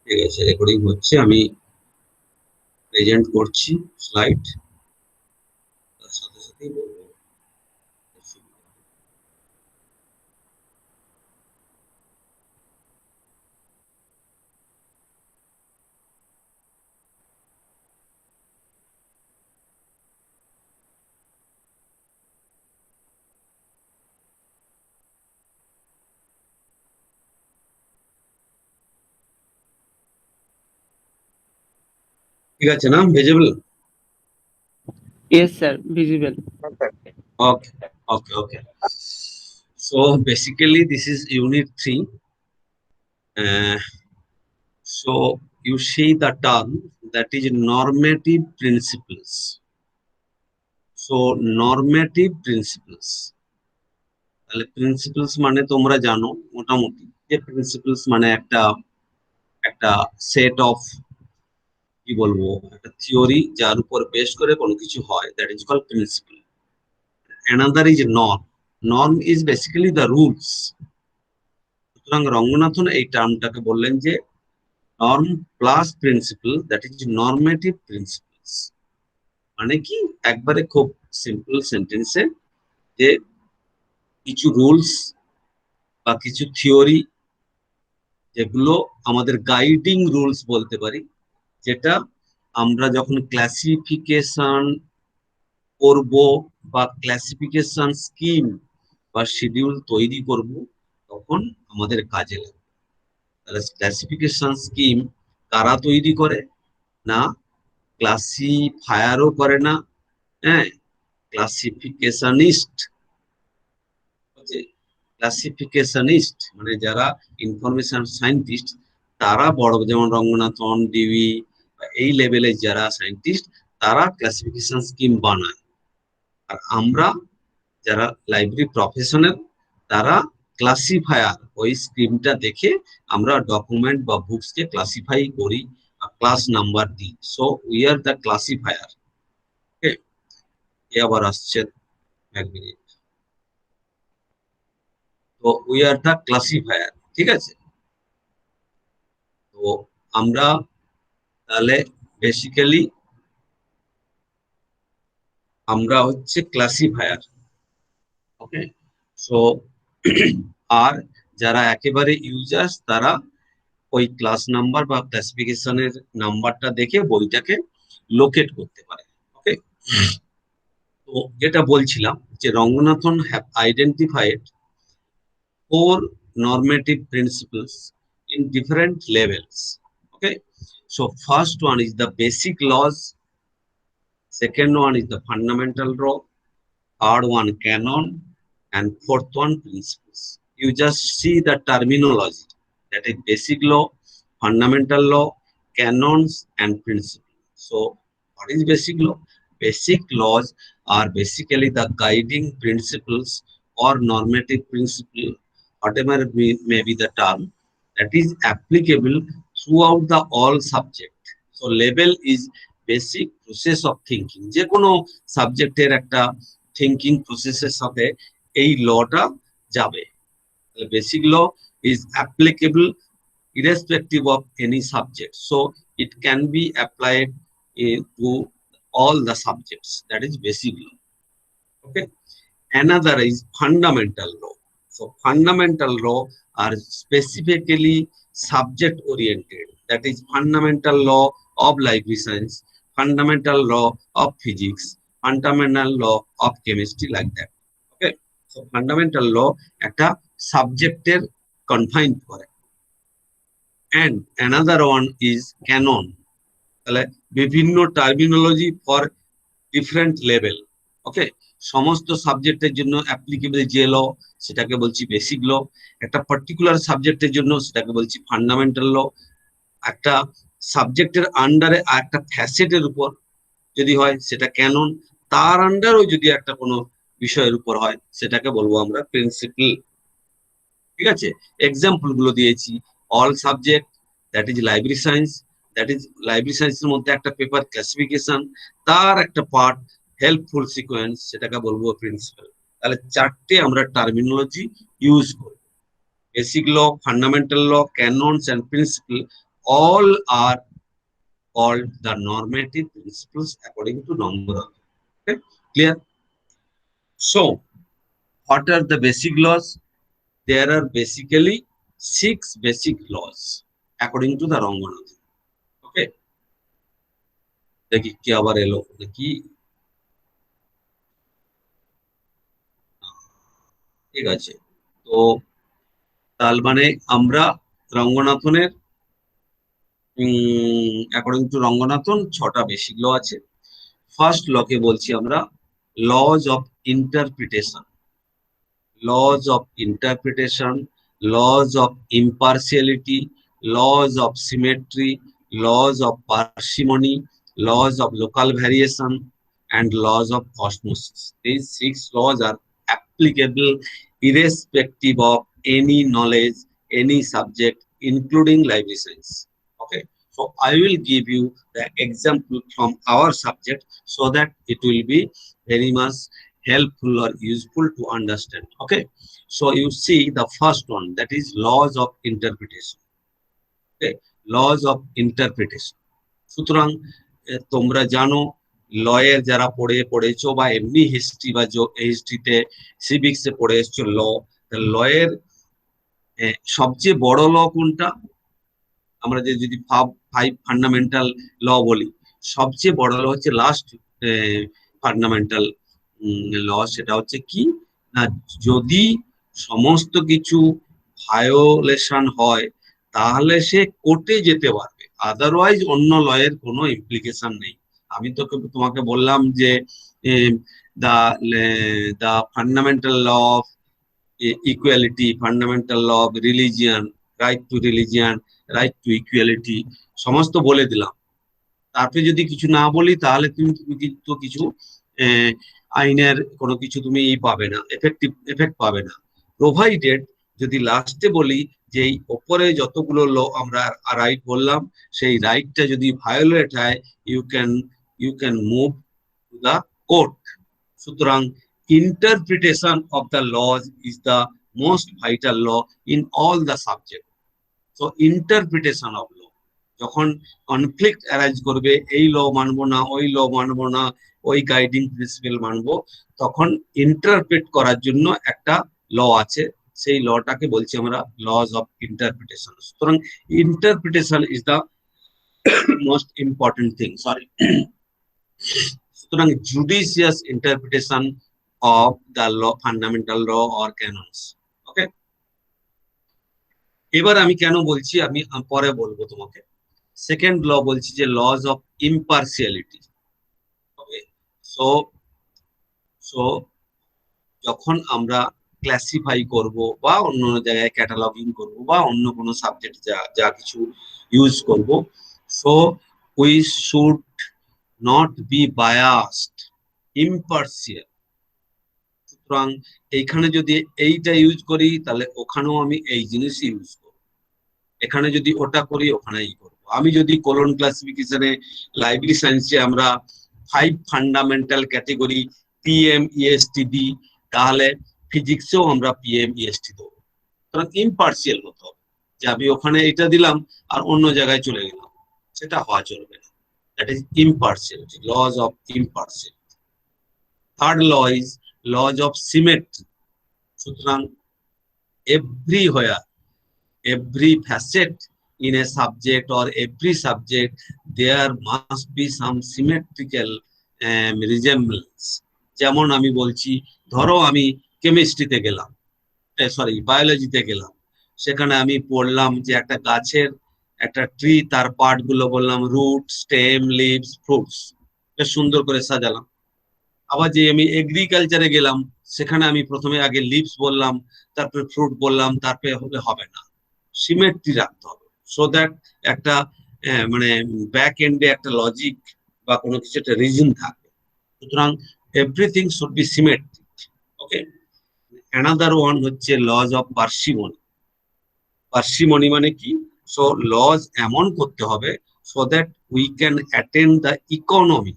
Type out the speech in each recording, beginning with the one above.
ঠিক আছে, রেকর্ডিং হচ্ছে, আমি প্রেজেন্ট করছি স্লাইড, তার সাথে সাথেই বলবো। ঠিক আছে না, visible? Yes, sir. Visible. Okay, okay, okay. So basically this is unit 3. So you see the term that is normative principles. So normative principles, তাহলে প্রিন্সিপলস মানে তোমরা জানো মোটামুটি যে প্রিন্সিপলস মানে একটা একটা সেট অফ, কি বলবো, একটা থিওরি যার উপর বেস করে কোনো কিছু হয়, that is called principle. Another is norm. Norm is basically the rules. সুতরাং রঙ্গনাথন এই টার্মটাকে বললেন যে norm plus principle, that is normative principles. মানে কি, একবারে খুব সিম্পল সেন্টেন্সে, যে কিছু রুলস বা কিছু থিওরি যেগুলো আমাদের গাইডিং রুলস বলতে পারি, যেটা আমরা যখন ক্লাসিফিকেশন করব বা ক্লাসিফিকেশন স্কিম বা শিডিউল তৈরি করব, তখন আমাদের কাজে লাগবে। তাহলে ক্লাসিফিকেশন স্কিম কারা তৈরি করে? না ক্লাসিফায়ারও করে না, হ্যাঁ, ক্লাসিফিকেশনিস্ট। ক্লাসিফিকেশনিস্ট মানে যারা ইনফরমেশন সায়েন্টিস্ট, তারা বড়, যেমন রঙ্গনাথন, ডিবি, এই লেভেলের যারা সায়েন্টিস্ট, তারা ক্লাসিফিকেশন স্কিম বানায়। আর আমরা যারা লাইব্রেরি প্রফেশনাল, তারা ক্লাসিফায়ার, ওই স্ক্রিনটা দেখে আমরা ডকুমেন্ট বা বুকসকে ক্লাসিফাই করি, ক্লাস নাম্বার দিই। So we are the classifier. Okay, এ আবার আসছে, এক মিনিট। তো উই আর দ্য ক্লাসিফায়ার, ঠিক আছে। তো আমরা তাহলে বেসিক্যালি আমরা হচ্ছে ক্লাসিফায়ার। ওকে, সো আর যারা একেবারে ইউজার্স, তারা ওই ক্লাস নাম্বার বা ক্লাসিফিকেশনের নাম্বারটা দেখে বইটাকে লোকেট করতে পারে। ওকে, তো যেটা বলছিলাম যে Ranganathan have identified 4 normative principles in different levels. Okay, so first one is the basic laws, second one is the fundamental law, third one canon, and fourth one principles. You just see the terminology, that is basic law, fundamental law, canons, and principles. So what is basic law? Basic laws are basically the guiding principles or normative principle, whatever may be the term, that is applicable throughout the all subject. So level is basic process of thinking. যে কোনো সাবজেক্টের একটা thinking প্রসেসের সাথে এই লটা যাবে। Basic law is applicable irrespective of any subject, so it can be applied to all the subjects. That is basic law. Okay, another is fundamental law. So fundamental law are specifically subject oriented, that is fundamental law of library science, fundamental law of physics, fundamental law of chemistry, like that. Okay, so fundamental law একটা সাবজেক্টের confine করে। and another one is canon, তাহলে বিভিন্ন terminology for different level. ওকে, সমস্ত সাবজেক্টের জন্য applicable যে ল, সেটাকে বলছি বেসিক ল। একটা পার্টিকুলার সাবজেক্টের জন্য সেটাকে বলছি ফান্ডামেন্টাল ল। একটা সাবজেক্টের আন্ডারে একটা ফ্যাসেটের উপর যদি হয় সেটা ক্যানন, তার আন্ডারও যদি একটা কোনো বিষয়ের উপর হয় সেটাকে বলবো আমরা প্রিন্সিপল। ঠিক আছে, এক্সাম্পল গুলো দিয়েছি। All subject, that is library science, that is library সায়েন্সের মধ্যে একটা পেপার ক্লাসিফিকেশন, তার একটা পার্ট হেল্পফুল সিকোয়েন্স, সেটাকে বলবো প্রিন্সিপাল। তাহলে চারটে আমরা টার্মিনোলজি ইউজ করি, basic law, fundamental law, canons and principal. all are called the normative principles according to Ranganathan. Okay, clear? So what are the basic laws? There are basically 6 basic laws according to the Ranganathan. Okay, দেখি কি আবার এলো নাকি? ঠিক আছে, তো তার মানে আমরা রঙ্গনাথনের অ্যাকর্ডিং টু রঙ্গনাথন 6টা বেসিক ল আছে। ফার্স্ট লকে বলছি আমরা laws of interpretation, laws of interpretation, laws of impartiality, laws of symmetry, laws of parsimony, laws of local variation, and laws of osmosis. These 6 laws are applicable irrespective of any knowledge, any subject, including library science. Okay, so I will give you the example from our subject so that it will be very much helpful or useful to understand. Okay, so you see the first one, that is laws of interpretation. Okay, laws of interpretation. সুতরাং তোমরা জানো লয়ের যারা পড়েছো বা এমনি history বা হিস্ট্রিতে সিভিক্সে পড়ে এসছো লয়ের সবচেয়ে বড় ল কোনটা? আমরা যদি 5 ফান্ডামেন্টাল ল বলি, সবচেয়ে বড় ল হচ্ছে লাস্ট ফান্ডামেন্টাল ল, সেটা হচ্ছে কি না, যদি সমস্ত কিছু ভায়োলেশন হয় তাহলে সে কোর্টে যেতে পারবে, আদারওয়াইজ অন্য লয়ের কোনো ইমপ্লিকেশন নেই। আমি তোমাকে বললাম যে the the fundamental law of equality, fundamental law of religion, right to religion, right to equality, সমস্ত বলে দিলাম। তারপরে যদি কিছু না বলি তাহলে তুমি কিন্তু কিছু আইনের কোনো কিছু তুমি পাবে না, এফেক্ট পাবে না, প্রোভাইডেড যদি লাস্টে বলি যে এই ওপরে যতগুলো ল আমরা রাইট বললাম সেই রাইটটা যদি ভায়োলেট হয়, you can move to the court. সুতরাং interpretation of the laws is the most vital law in all the subject. So interpretation of law, যখন কনফ্লিক্ট অ্যারাইজ করবে, এই ল মানবো না, ওই ল মানবো না, ওই গাইডিং প্রিন্সিপাল মানবো, তখন ইন্টারপ্রেট করার জন্য একটা ল আছে, সেই লটাকে বলছি আমরা লজ অফ ইন্টারপ্রিটেশন। সুতরাং interpretation is the most important thing, sorry. সুতরাং judicious interpretation of the law, fundamental law or canons. Okay, এবার আমি কেন বলছি আমি পরে বলবো তোমাকে। সেকেন্ড ল বলছি যে লজ অফ ইম্পার্সিয়ালিটি। ওকে, সো যখন আমরা ক্লাসিফাই করব বা অন্য জায়গায় ক্যাটালগিং করব বা অন্য কোনো সাবজেক্ট যা কিছু ইউজ করব, so we should not be biased, impartial. সুতরাং এইখানে যদি এইটা ইউজ করি তাহলে ওখানেও আমি এই জিনিস ইউজ করব, এখানে যদি ওটা করি ওখানেই করব। আমি যদি কোলন ক্লাসিফিকেশনে লাইব্রেরি সায়েন্সে আমরা 5 ফান্ডামেন্টাল ক্যাটেগরি PMEST দিই, তাহলে ফিজিক্সেও আমরা PMEST দেবো। সুতরাং ইম্পার্সিয়াল হতে হবে, যে আমি ওখানে এটা দিলাম আর অন্য জায়গায় চলে গেলাম, সেটা হওয়া চলবে না। That is impartiality, laws of impartiality. Third law is laws of symmetry. সুতরাং everywhere, every facet in a subject or every subject, there must be some symmetrical resemblance. যেমন আমি বলছি, ধরো আমি কেমিস্ট্রিতে গেলাম, সরি বায়োলজিতে গেলাম, সেখানে আমি পড়লাম যে একটা গাছের একটা ট্রি, তার পার্ট গুলো বললাম রুট, স্টেম, লিভস, ফ্রুটস, বেশ সুন্দর করে সাজালাম। আবার যে আমি এগ্রিকালচারে গেলাম, সেখানে আমি প্রথমে আগে লিভস বললাম, তারপরে ফ্রুট বললাম, তারপরে হবে না, সিমেট্রি রাখতে হবে, সো দ্যাট একটা মানে ব্যাক এন্ডে একটা লজিক বা কোনো কিছু একটা রিজন থাকবে। সুতরাং everything should be symmetric. Okay, another one হচ্ছে লজ অফ পার্সিমনি। পার্সিমনি মানে কি? সো লজ এমন করতে হবে so that we can attend the economy.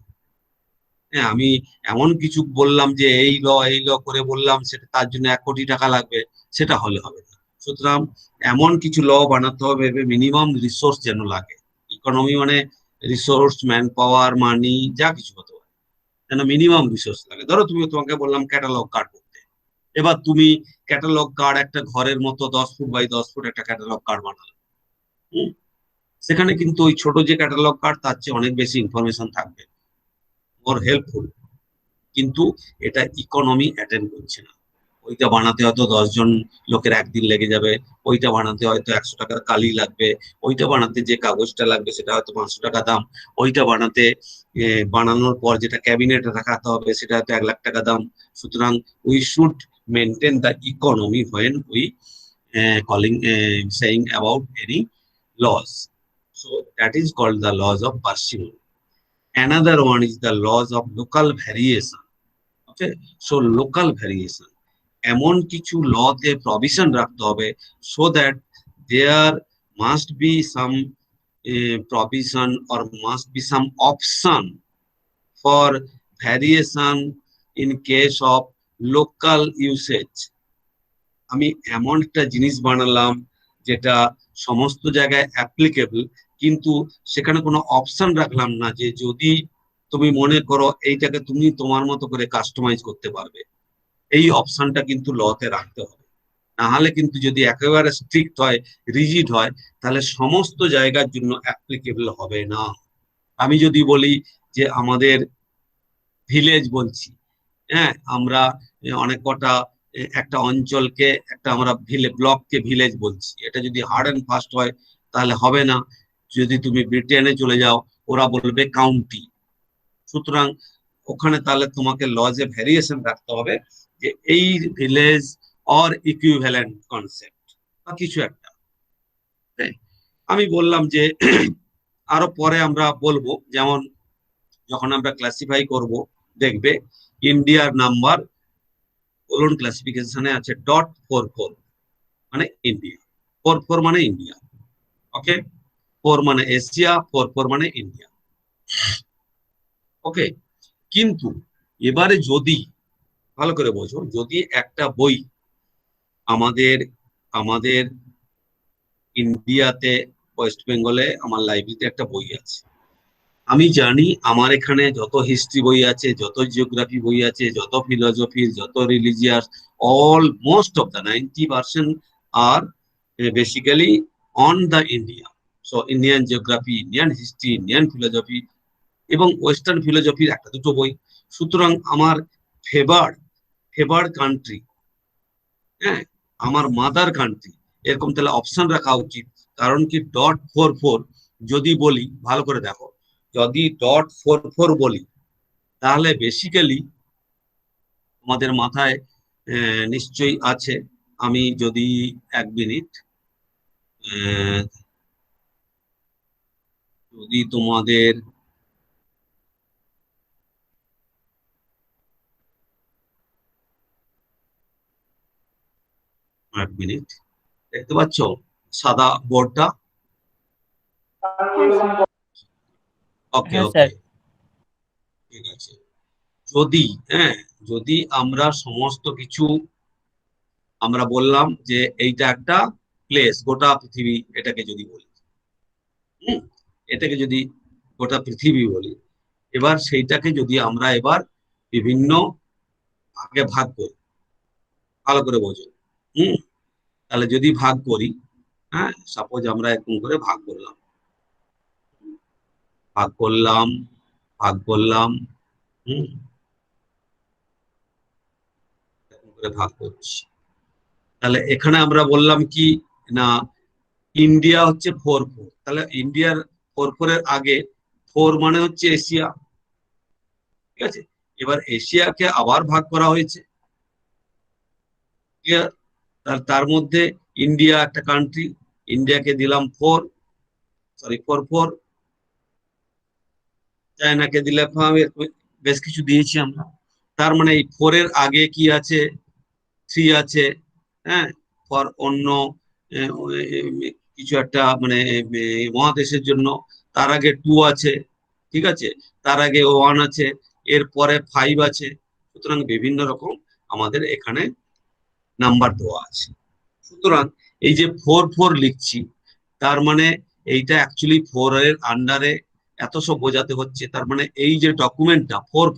হ্যাঁ, আমি এমন কিছু বললাম যে এই ল করে বললাম, সেটা তার জন্য 1 কোটি টাকা লাগবে, সেটা হলে হবে না। সো সুতরাং এমন কিছু ল বানাতে হবে মিনিমাম রিসোর্স যেন লাগে। ইকোনমি মানে রিসোর্স, ম্যান পাওয়ার, মানি, যা কিছু হতে পারে, যেন মিনিমাম রিসোর্স লাগে। ধরো তোমাকে বললাম ক্যাটালগ কার্ড করতে, এবার তুমি ক্যাটালগ কার্ড একটা ঘরের মতো 10 ফুট বাই 10 ফুট একটা ক্যাটালগ কার্ড বানালে, সেখানে কিন্তু ওই ছোট যে ক্যাটালগ কার্ড তার চেয়ে অনেক বেশি ইনফরমেশন থাকবে, মোর হেল্পফুল, কিন্তু এটা ইকোনমি অ্যাটেন্ড করছে না। ওইটা বানাতে হয়তো 10 জন লোকের একদিন লেগে যাবে, ওইটা বানাতে হয়তো 100 টাকার কালি লাগবে, ওইটা বানাতে যে কাগজটা লাগবে সেটা হয়তো 500 টাকা দাম, ওইটা বানাতে বানানোর পর যেটা ক্যাবিনেটে রাখাতে হবে সেটা হয়তো 1 লাখ টাকা দাম। সুতরাং we should maintain the economy when we calling saying about any laws. So that is called the laws of parsimony. Another one is the laws of local variation. Okay, so local variation, এমন কিছু লতে provision রাখতে হবে so that there must be some provision or must be some option for variation in case of local usage. আমি এমন একটা জিনিস বানালাম যেটা সমস্ত জায়গায় অ্যাপ্লিকেবল, কিন্তু সেখানে কোনো অপশন রাখলাম না যে যদি তুমি মনে করো এইটাকে তুমি তোমার মতো করে কাস্টমাইজ করতে পারবে, এই অপশনটা কিন্তু লতে রাখতে হবে। না হলে কিন্তু যদি একেবারে স্ট্রিক্ট হয়, রিজিড হয়, তাহলে সমস্ত জায়গার জন্য অ্যাপ্লিকেবল হবে না। আমি যদি বলি যে আমাদের ভিলেজ বলছি, হ্যাঁ, আমরা অনেক কটা একটা অঞ্চলকে একটা আমরা ব্লককে ভিলেজ বলছি, এটা যদি হার্ড অ্যান্ড ফাস্ট হয় তাহলে হবে না। যদি তুমি ব্রিটেনে চলে যাও ওরা বলবে কাউন্টি। সুতরাং ওখানে তাহলে তোমাকে লজে ভ্যারিয়েশন রাখতে হবে যে এই ভিলেজ অর ইকুইভ্যালেন্ট কনসেপ্ট বা কিছু একটা। আমি বললাম যে আরো পরে আমরা বলবো, যেমন যখন আমরা ক্লাসিফাই করব দেখবে ইন্ডিয়ার নাম্বার বলুন ক্লাসিফিকেশনে আছে .44 মানে ইন্ডিয়া, 44 মানে ইন্ডিয়া, ওকে, 4 মানে এশিয়া, 44 মানে ইন্ডিয়া, ওকে। কিন্তু এবারে যদি ভালো করে বোঝো, যদি একটা বই আমাদের আমাদের ইন্ডিয়াতে ওয়েস্ট বেঙ্গলে আমার লাইব্রেরিতে একটা বই আছে, আমি জানি আমার এখানে যত হিস্ট্রি বই আছে, যত জিওগ্রাফি বই আছে, যত ফিলোসফির, যত religious, all most of the 90% are basically on the India. So Indian geography, Indian history, Indian philosophy এবং ওয়েস্টার্ন ফিলোসফির একটা দুটো বই। সুতরাং আমার ফেভার্ড কান্ট্রি, হ্যাঁ, আমার মাদার কান্ট্রি, এরকম তাহলে অপশন রাখা উচিত। কারণ কি .44 যদি বলি, ভালো করে দেখো, যদি .44 বলি তাহলে বেসিক্যালি আমাদের মাথায় নিশ্চয়ই আছে, আমি যদি 1 মিনিট যদি তোমাদের এক মিনিট দেখতে পাচ্ছ সাদা বোর্ডটা? ওকে হ্যাঁ ওকে, স্যার। ঠিক আছে। যদি যদি আমরা সমস্ত কিছু আমরা বললাম যে এইটা একটা প্লেস, গোটা পৃথিবী এটাকে যদি বলি, এটাকে যদি গোটা পৃথিবী বলি, এবার সেইটাকে যদি আমরা এবার বিভিন্ন ভাগে ভাগ করি, ভালো করে বোঝো, হুম, তাহলে যদি ভাগ করি, হ্যাঁ, সাপোজ আমরা এরকম করে ভাগ করলাম, ভাগ করলাম, ভাগ করলাম, হুম, এরকম করে ভাগ করছি। তাহলে এখানে আমরা বললাম কি না, ইন্ডিয়া হচ্ছে 4 4, তাহলে ইন্ডিয়ার 4 4 এর আগে 4 মানে হচ্ছে এশিয়া, ঠিক আছে। এবার এশিয়াকে আবার ভাগ করা হয়েছে, তার মধ্যে ইন্ডিয়া একটা কান্ট্রি, ইন্ডিয়াকে দিলাম 4, চায়নাকে দিলে 5, বেশ কিছু দিয়েছি আমরা। তার মানে এই 4 এর আগে কি আছে, 3 আছে, হ্যাঁ, ফর অন্য আহ, কিছু একটা মানে মহাদেশের জন্য। তার আগে 2 আছে, ঠিক আছে, তার আগে 1 আছে, এরপরে 5 আছে। সুতরাং বিভিন্ন রকম আমাদের এখানে নাম্বার দেওয়া আছে। সুতরাং এই যে 4 লিখছি, তার মানে এইটা অ্যাকচুয়ালি 4 এর আন্ডারে, এত সব বোঝাতে হচ্ছে। তার মানে এই যে ডকুমেন্টটা 4,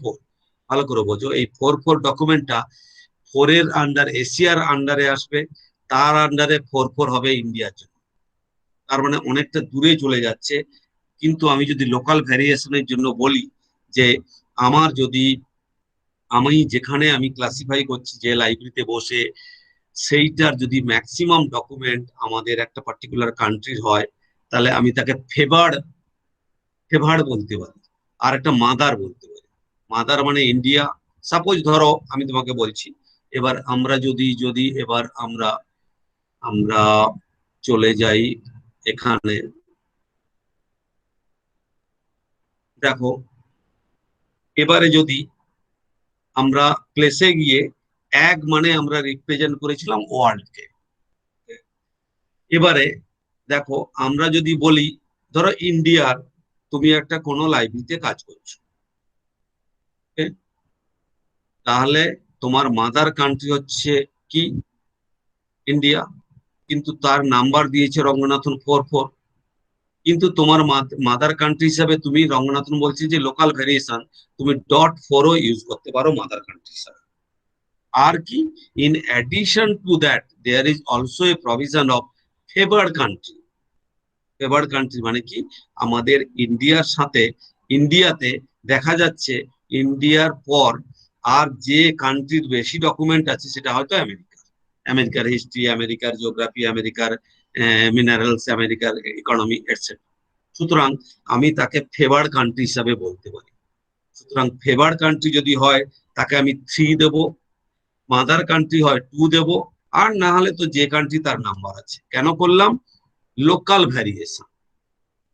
ভালো করে বোঝো, এই 4 ডকুমেন্টটা 4 এর আন্ডার, এশিয়ার আন্ডারে আসবে, তার আন্ডারে 4 হবে ইন্ডিয়ার জন্য। তার মানে অনেকটা দূরে চলে যাচ্ছে। কিন্তু আমি যদি লোকাল ভ্যারিয়েশনের জন্য বলি যে আমার যদি, আমি যেখানে আমি ক্লাসিফাই করছি যে লাইব্রেরিতে বসে, সেইটার যদি ম্যাক্সিমাম ডকুমেন্ট আমাদের একটা পার্টিকুলার কান্ট্রির হয়, তাহলে আমি তাকে ফেভার বলতে পারি, আর একটা মাদার বলতে পারি। মাদার মানে ইন্ডিয়া। সাপোজ ধরো আমি তোমাকে বলছি, এবার আমরা যদি যদি এবার আমরা আমরা চলে যাই এখানে, দেখো এবারে যদি আমরা প্লেসে গিয়ে, এক মানে আমরা রিপ্রেজেন্ট করেছিলাম ওয়ার্ল্ডকে। এবারে দেখো আমরা যদি বলি, ধরো ইন্ডিয়ার, তুমি একটা কোনো লাইব্রেরিতে কাজ করছো, okay? তাহলে তোমার মাদার কান্ট্রি হচ্ছে কি, ইন্ডিয়া, কিন্তু তার নাম্বার দিয়েছে রঙ্গনাথন 4। কিন্তু তোমার মাদার কান্ট্রি হিসাবে তুমি রঙ্গনাথন বলছি যে লোকাল ভেরিয়েশন, তুমি .4ও ইউজ করতে পারো মাদার কান্ট্রি হিসাবে। আর কি, in addition to that there is also a provision of favoured country. Favoured country মানে কি, আমাদের ইন্ডিয়ার সাথে, ইন্ডিয়াতে দেখা যাচ্ছে ইন্ডিয়ার পর আর যে কান্ট্রির বেশি ডকুমেন্ট আছে সেটা হয়তো আমেরিকা। আমেরিকার হিস্ট্রি, আমেরিকার জিওগ্রাফি, আমেরিকার মিনারেলস, আমেরিকার ইকোনমি এটসেট্রা। সুতরাং আমি তাকে ফেভার্ড কান্ট্রি হিসাবে বলতে পারি। সুতরাং ফেভার্ড কান্ট্রি যদি হয় তাকে আমি 3 দেব, মাদার কান্ট্রি হয় 2 দেব, আর না হলে তো যে কান্ট্রি তার নাম্বার আছে। কেন করলাম? লোকাল ভ্যারিয়েশন,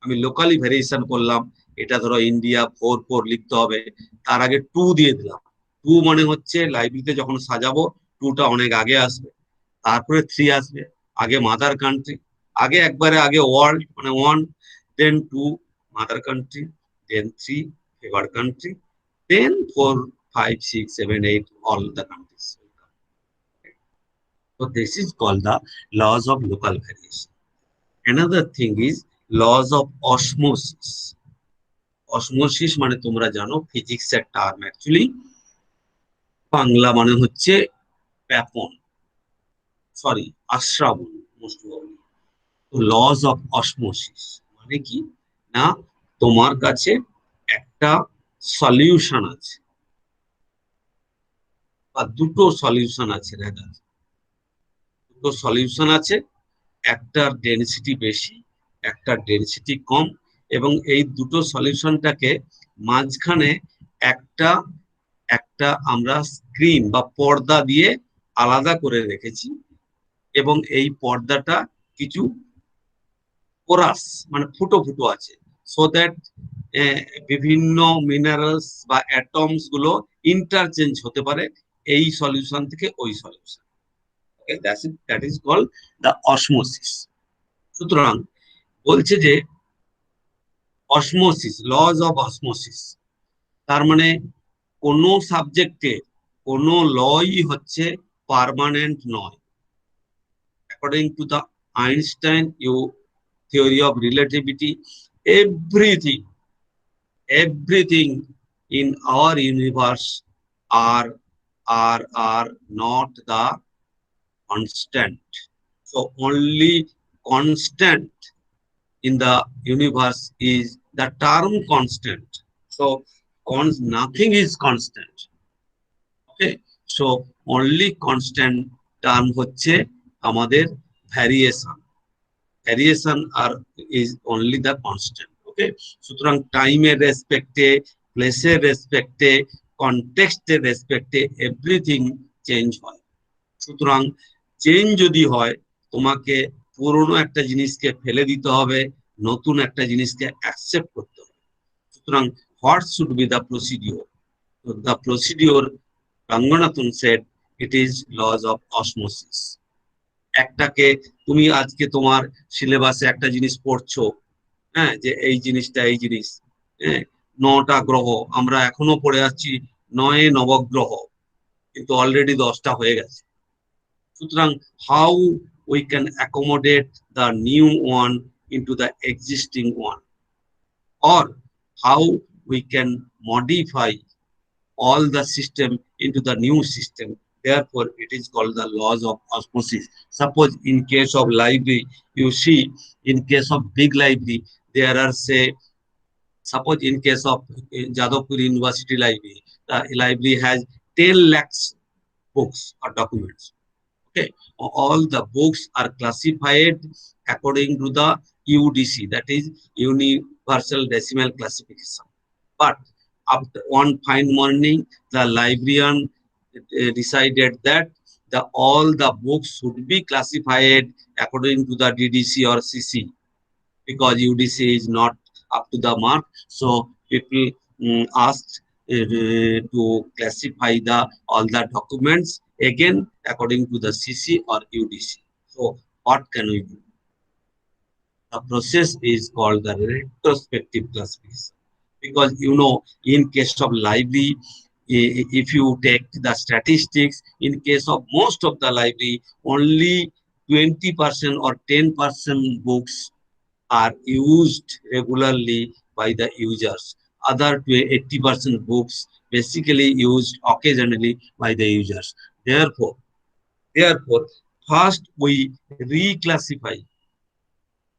আমি লোকালি ভ্যারিয়েশন করলাম। এটা ধরো ইন্ডিয়া 4 লিখতে হবে, তার আগে 2 দিয়ে দিলাম। 2 মানে হচ্ছে লাইব্রেরিতে যখন সাজাবো, 2টা অনেক আগে আসবে, তারপরে 3 আসবে। আগে মাদার কান্ট্রি, আগে একবারে আগে ওয়ার্ল্ড মানে 1, then 2 mother country, then 3 favour country, then 4, 5, 6, 7, 8 all the countries. So this is called the laws of local variation. Another thing is laws of osmosis. Osmosis মানে তোমরা জানো ফিজিক্স এর টার্ম, অ্যাকচুয়ালি বাংলা মানে হচ্ছে ব্যাপন, সরি আশ্রাবণ, মোস্ট প্রবাবলি। তো lodge of osmosis মানে কি, না তোমার কাছে একটা সলিউশন আছে বা দুটো সলিউশন আছে, দুটো সলিউশন আছে, একটার ডেনসিটি বেশি, একটার ডেনসিটি কম, এবং এই দুটো সলিউশনটাকে মাঝখানে একটা একটা আমরা স্ক্রিন বা পর্দা দিয়ে আলাদা করে রেখেছি, এবং এই পর্দাটা কিছু পোরাস মানে ফুটো ফুটো আছে, সো দ্যাট বিভিন্ন মিনারেলস বা অ্যাটমস গুলো ইন্টারচেঞ্জ হতে পারে এই সলিউশন থেকে ওই solution. That is called the osmosis. সুতরাং বলছে যে অসমোসিস, লজ অফ অসমোসিস, তার মানে কোন সাবজেক্টে কোন লই হচ্ছে পার্মানেন্ট নয়। According to the Einstein theory of relativity, everything everything in our universe are not the constant. So only constant in the universe is the term constant. So nothing is constant. Okay, so only constant term হচ্ছে আমাদের variation. Variation আর is only the constant. Okay, সুতরাং টাইমের রেসপেক্টে, প্লেসের রেসপেক্টে, কনটেক্সটের রেসপেক্টে everything change হয়। সুতরাং change যদি হয়, তোমাকে পুরনো একটা জিনিসকে ফেলে দিতে হবে, নতুন একটা জিনিসকে অ্যাকসেপ্ট করতে হবে। সুতরাং what should be the procedure? The procedure, Ranganathan said, it is laws of osmosis. একটাকে তুমি আজকে তোমার সিলেবাসে একটা জিনিস পড়ছো, হ্যাঁ, যে এই জিনিসটা এই জিনিস, হ্যাঁ, 9টা গ্রহ, আমরা এখনো পড়ে যাচ্ছি 9 নবগ্রহ, কিন্তু অলরেডি 10টা হয়ে গেছে। সুতরাং how we can accommodate the new one into the existing one, or how we can modify all the system into the new system. Therefore, it is called the laws of osmosis. Suppose in case of library, you see, in case of big library, there are, say, suppose in case of Jadavpur University Library, the library has 10 lakhs books or documents. Okay, all the books are classified according to the UDC, that is Universal Decimal Classification. But after one fine morning, the librarian decided that all the books should be classified according to the DDC or CC, because UDC is not up to the mark. So people asked to classify the all the documents again according to the CC or UDC. So what can we do? The process is called the retrospective classification, because in case of library, if you take the statistics, in case of most of the library, only 20% or 10% books are used regularly by the users. Other 80% books basically used occasionally by the users. Therefore, first we reclassify.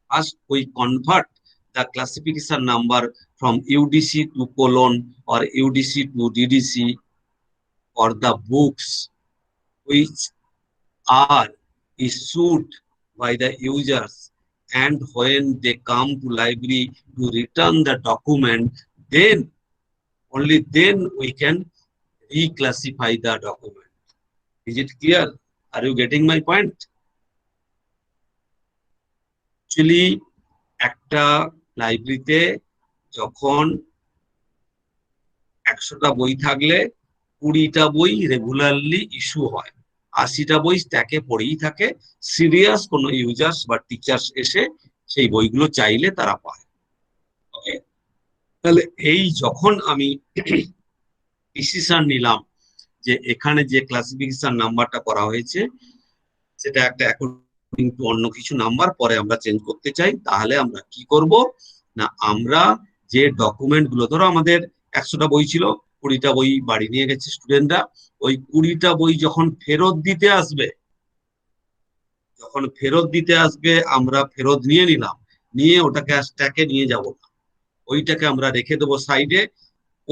First, we convert the classification number from UDC to colon or UDC to DDC for the books which are issued by the users, and when they come to library to return the document, then only then we can reclassify the document. Is it clear? Are you getting my point? Actually, একটা লাইব্রেরিতে যখন 100টা বই থাকলে 20টা বই regularly issue হয়, 80টা বই স্ট্যাকে পড়েই থাকে। সিরিয়াস কোনো ইউজার্স বা টিচার্স এসে সেই বইগুলো চাইলে তারা পায়। ওকে, তাহলে এই যখন আমি ডিসিশন নিলাম যে এখানে যে ক্লাসিফিকেশন নাম্বারটা করা হয়েছে সেটা একটা অ্যাকর্ডিং টু অন্য কিছু নাম্বার পরে আমরা চেঞ্জ করতে চাই, তাহলে আমরা কি করব না, আমরা যে ডকুমেন্ট গুলো, ধরো আমাদের 100টা বই ছিল, 20টা বই বাড়ি নিয়ে গেছে স্টুডেন্টরা, ওই 20টা বই যখন ফেরত দিতে আসবে, আমরা ফেরত নিয়ে নিলাম, নিয়ে ওটাকে স্ট্যাকে নিয়ে যাব না, ওইটাকে আমরা রেখে দেবো সাইডে,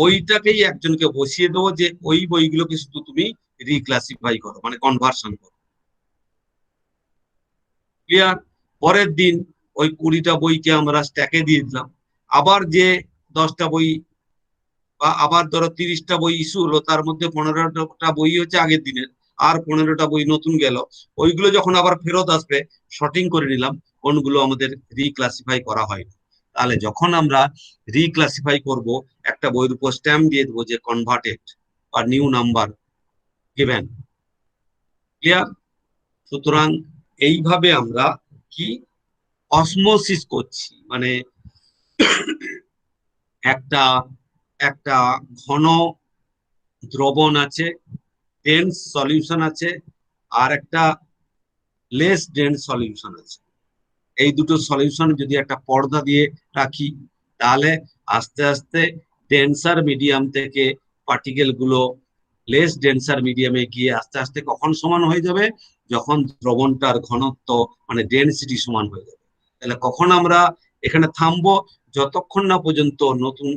ওইটাকেই একজনকে বসিয়ে দেবো যে ওই বইগুলোকে শুধু তুমি রিক্লাসিফাই করো, মানে কনভার্সন করো। ক্লিয়ার? পরের দিন ওই 20টা বইকে আমরা স্ট্যাকে দিয়ে দিলাম, আবার যে 10টা বই বা আবার ধরো 30টা বই ইস্যু হলো, তার মধ্যে 15টা বই হচ্ছে আগের দিনের, আর 15টা বই নতুন গেল, ওইগুলো যখন আবার ফেরত আসবে শর্টিং করে নিলাম কোনগুলো আমাদের রিক্লাসিফাই করা হয়নি। তাহলে যখন আমরা রিক্লাসিফাই করব, একটা বইয়ের উপর স্ট্যাম্প দিয়ে দেবো যে কনভার্টেড বা নিউ নাম্বার গিভেন। ক্লিয়ার? সুতরাং এইভাবে আমরা কি অসমোসিস করছি, মানে একটা একটা ঘন দ্রবণ আছে, ডেন্স সলিউশন আছে, আর একটা লেস ডেন্স সলিউশন আছে। এই দুটো সলিউশন যদি একটা পর্দা দিয়ে রাখি, তাহলে আস্তে আস্তে ডেন্সার মিডিয়াম থেকে পার্টিকেল গুলো লেস ডেন্সার মিডিয়ামে গিয়ে আস্তে আস্তে কখন সমান হয়ে যাবে, যখন দ্রবণটার ঘনত্ব মানে ডেন্সিটি সমান হয়ে যাবে। তাহলে কখন আমরা এখানে থামবো, যতক্ষণ না পর্যন্ত নতুন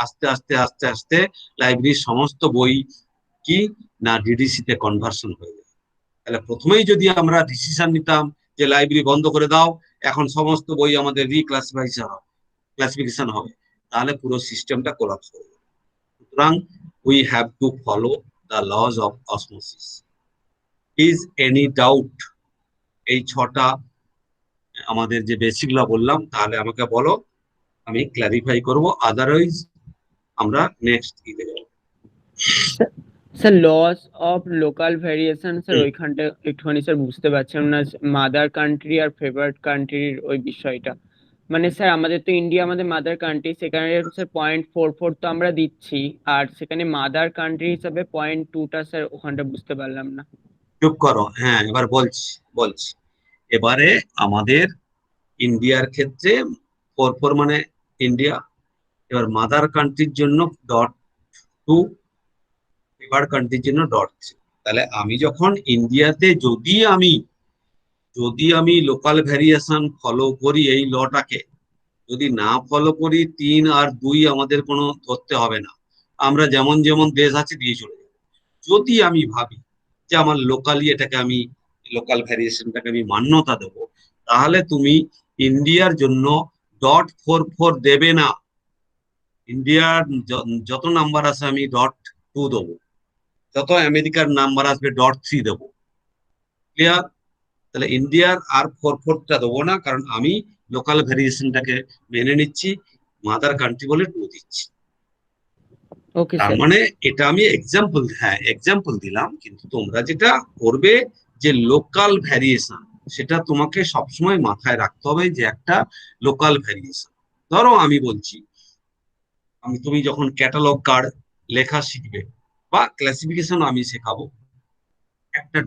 আস্তে আস্তে আস্তে আস্তে লাইব্রেরির সমস্ত বই কি না ডিডিসি তে কনভার্সন হয়ে যাবে। তাহলে প্রথমেই যদি আমরা ডিসিশন নিতাম যে লাইব্রেরি বন্ধ করে দাও, এখন সমস্ত বই আমাদের ক্লাসিফিকেশন হবে, তাহলে পুরো সিস্টেমটা কোলাপস করবে। সুতরাং we have to follow the lodge of osmosis. Is any doubt? এই 6টা আমাদের যে বেসিক ল বললাম, তাহলে আমাকে বলো, আমি ক্লারিফাই করব, আদারওয়াইজ আমরা নেক্সট দিকে যাব। Sir laws of local variation, sir ওইখানটা একটুখানি স্যার বুঝতে পারছিলাম না, মাদার কান্ট্রি আর ফেভারিট কান্ট্রির ওই বিষয়টা। মানে স্যার আমাদের তো ইন্ডিয়া আমাদের মাদার কান্ট্রি, সেখানে স্যার 0.44 তো আমরা দিচ্ছি, আর সেখানে মাদার কান্ট্রি হিসাবে 0.2টা স্যার ওখানটা বুঝতে পারলাম না। চুপ করো, হ্যাঁ এবার বলছি। এবারে আমাদের ইন্ডিয়ার ক্ষেত্রে 4 মানে ইন্ডিয়া, এবার মাদার কান্ট্রির জন্য .2, এবার কান্ট্রির জন্য .3। তাহলে আমি যখন ইন্ডিয়াতে যদি আমি লোকাল ভ্যারিয়েশন ফলো করি, এই লটাকে যদি না ফলো করি, 3 আর 2 আমাদের কোনো ধরতে হবে না, আমরা যেমন যেমন দেশ আছে দিয়ে চলে যাবো। যদি আমি ভাবি যে আমার লোকালি এটাকে আমি লোকাল ভ্যারিয়েশনটাকে আমি মান্যতা দেব, তাহলে তুমি ইন্ডিয়ার জন্য .44 দেবে না, ইন্ডিয়ার যত নাম্বার আছে আমি .2 দেবো, যত আমেরিকার নাম্বার আসবে .3 দেবো। ক্লিয়ার? তাহলে ইন্ডিয়ার আর 44টা দেবো না, কারণ আমি লোকাল ভ্যারিয়েশনটাকে মেনে নিচ্ছি, মাদার কান্ট্রি বলে 2 দিচ্ছি। ওকে তার স্যার। মানে এটা আমি এক্সাম্পল দিলাম, কিন্তু তোমরা যেটা করবে যে লোকাল ভ্যারিয়েশন, সেটা তোমাকে সবসময় মাথায় রাখতে হবে যে একটা লোকাল ভ্যারিয়েশন। ধরো আমি বলছি, তুমি যখন ক্যাটালগ কার্ড লেখা শিখবে বা ক্লাসিফিকেশন আমি শেখাবো, একটা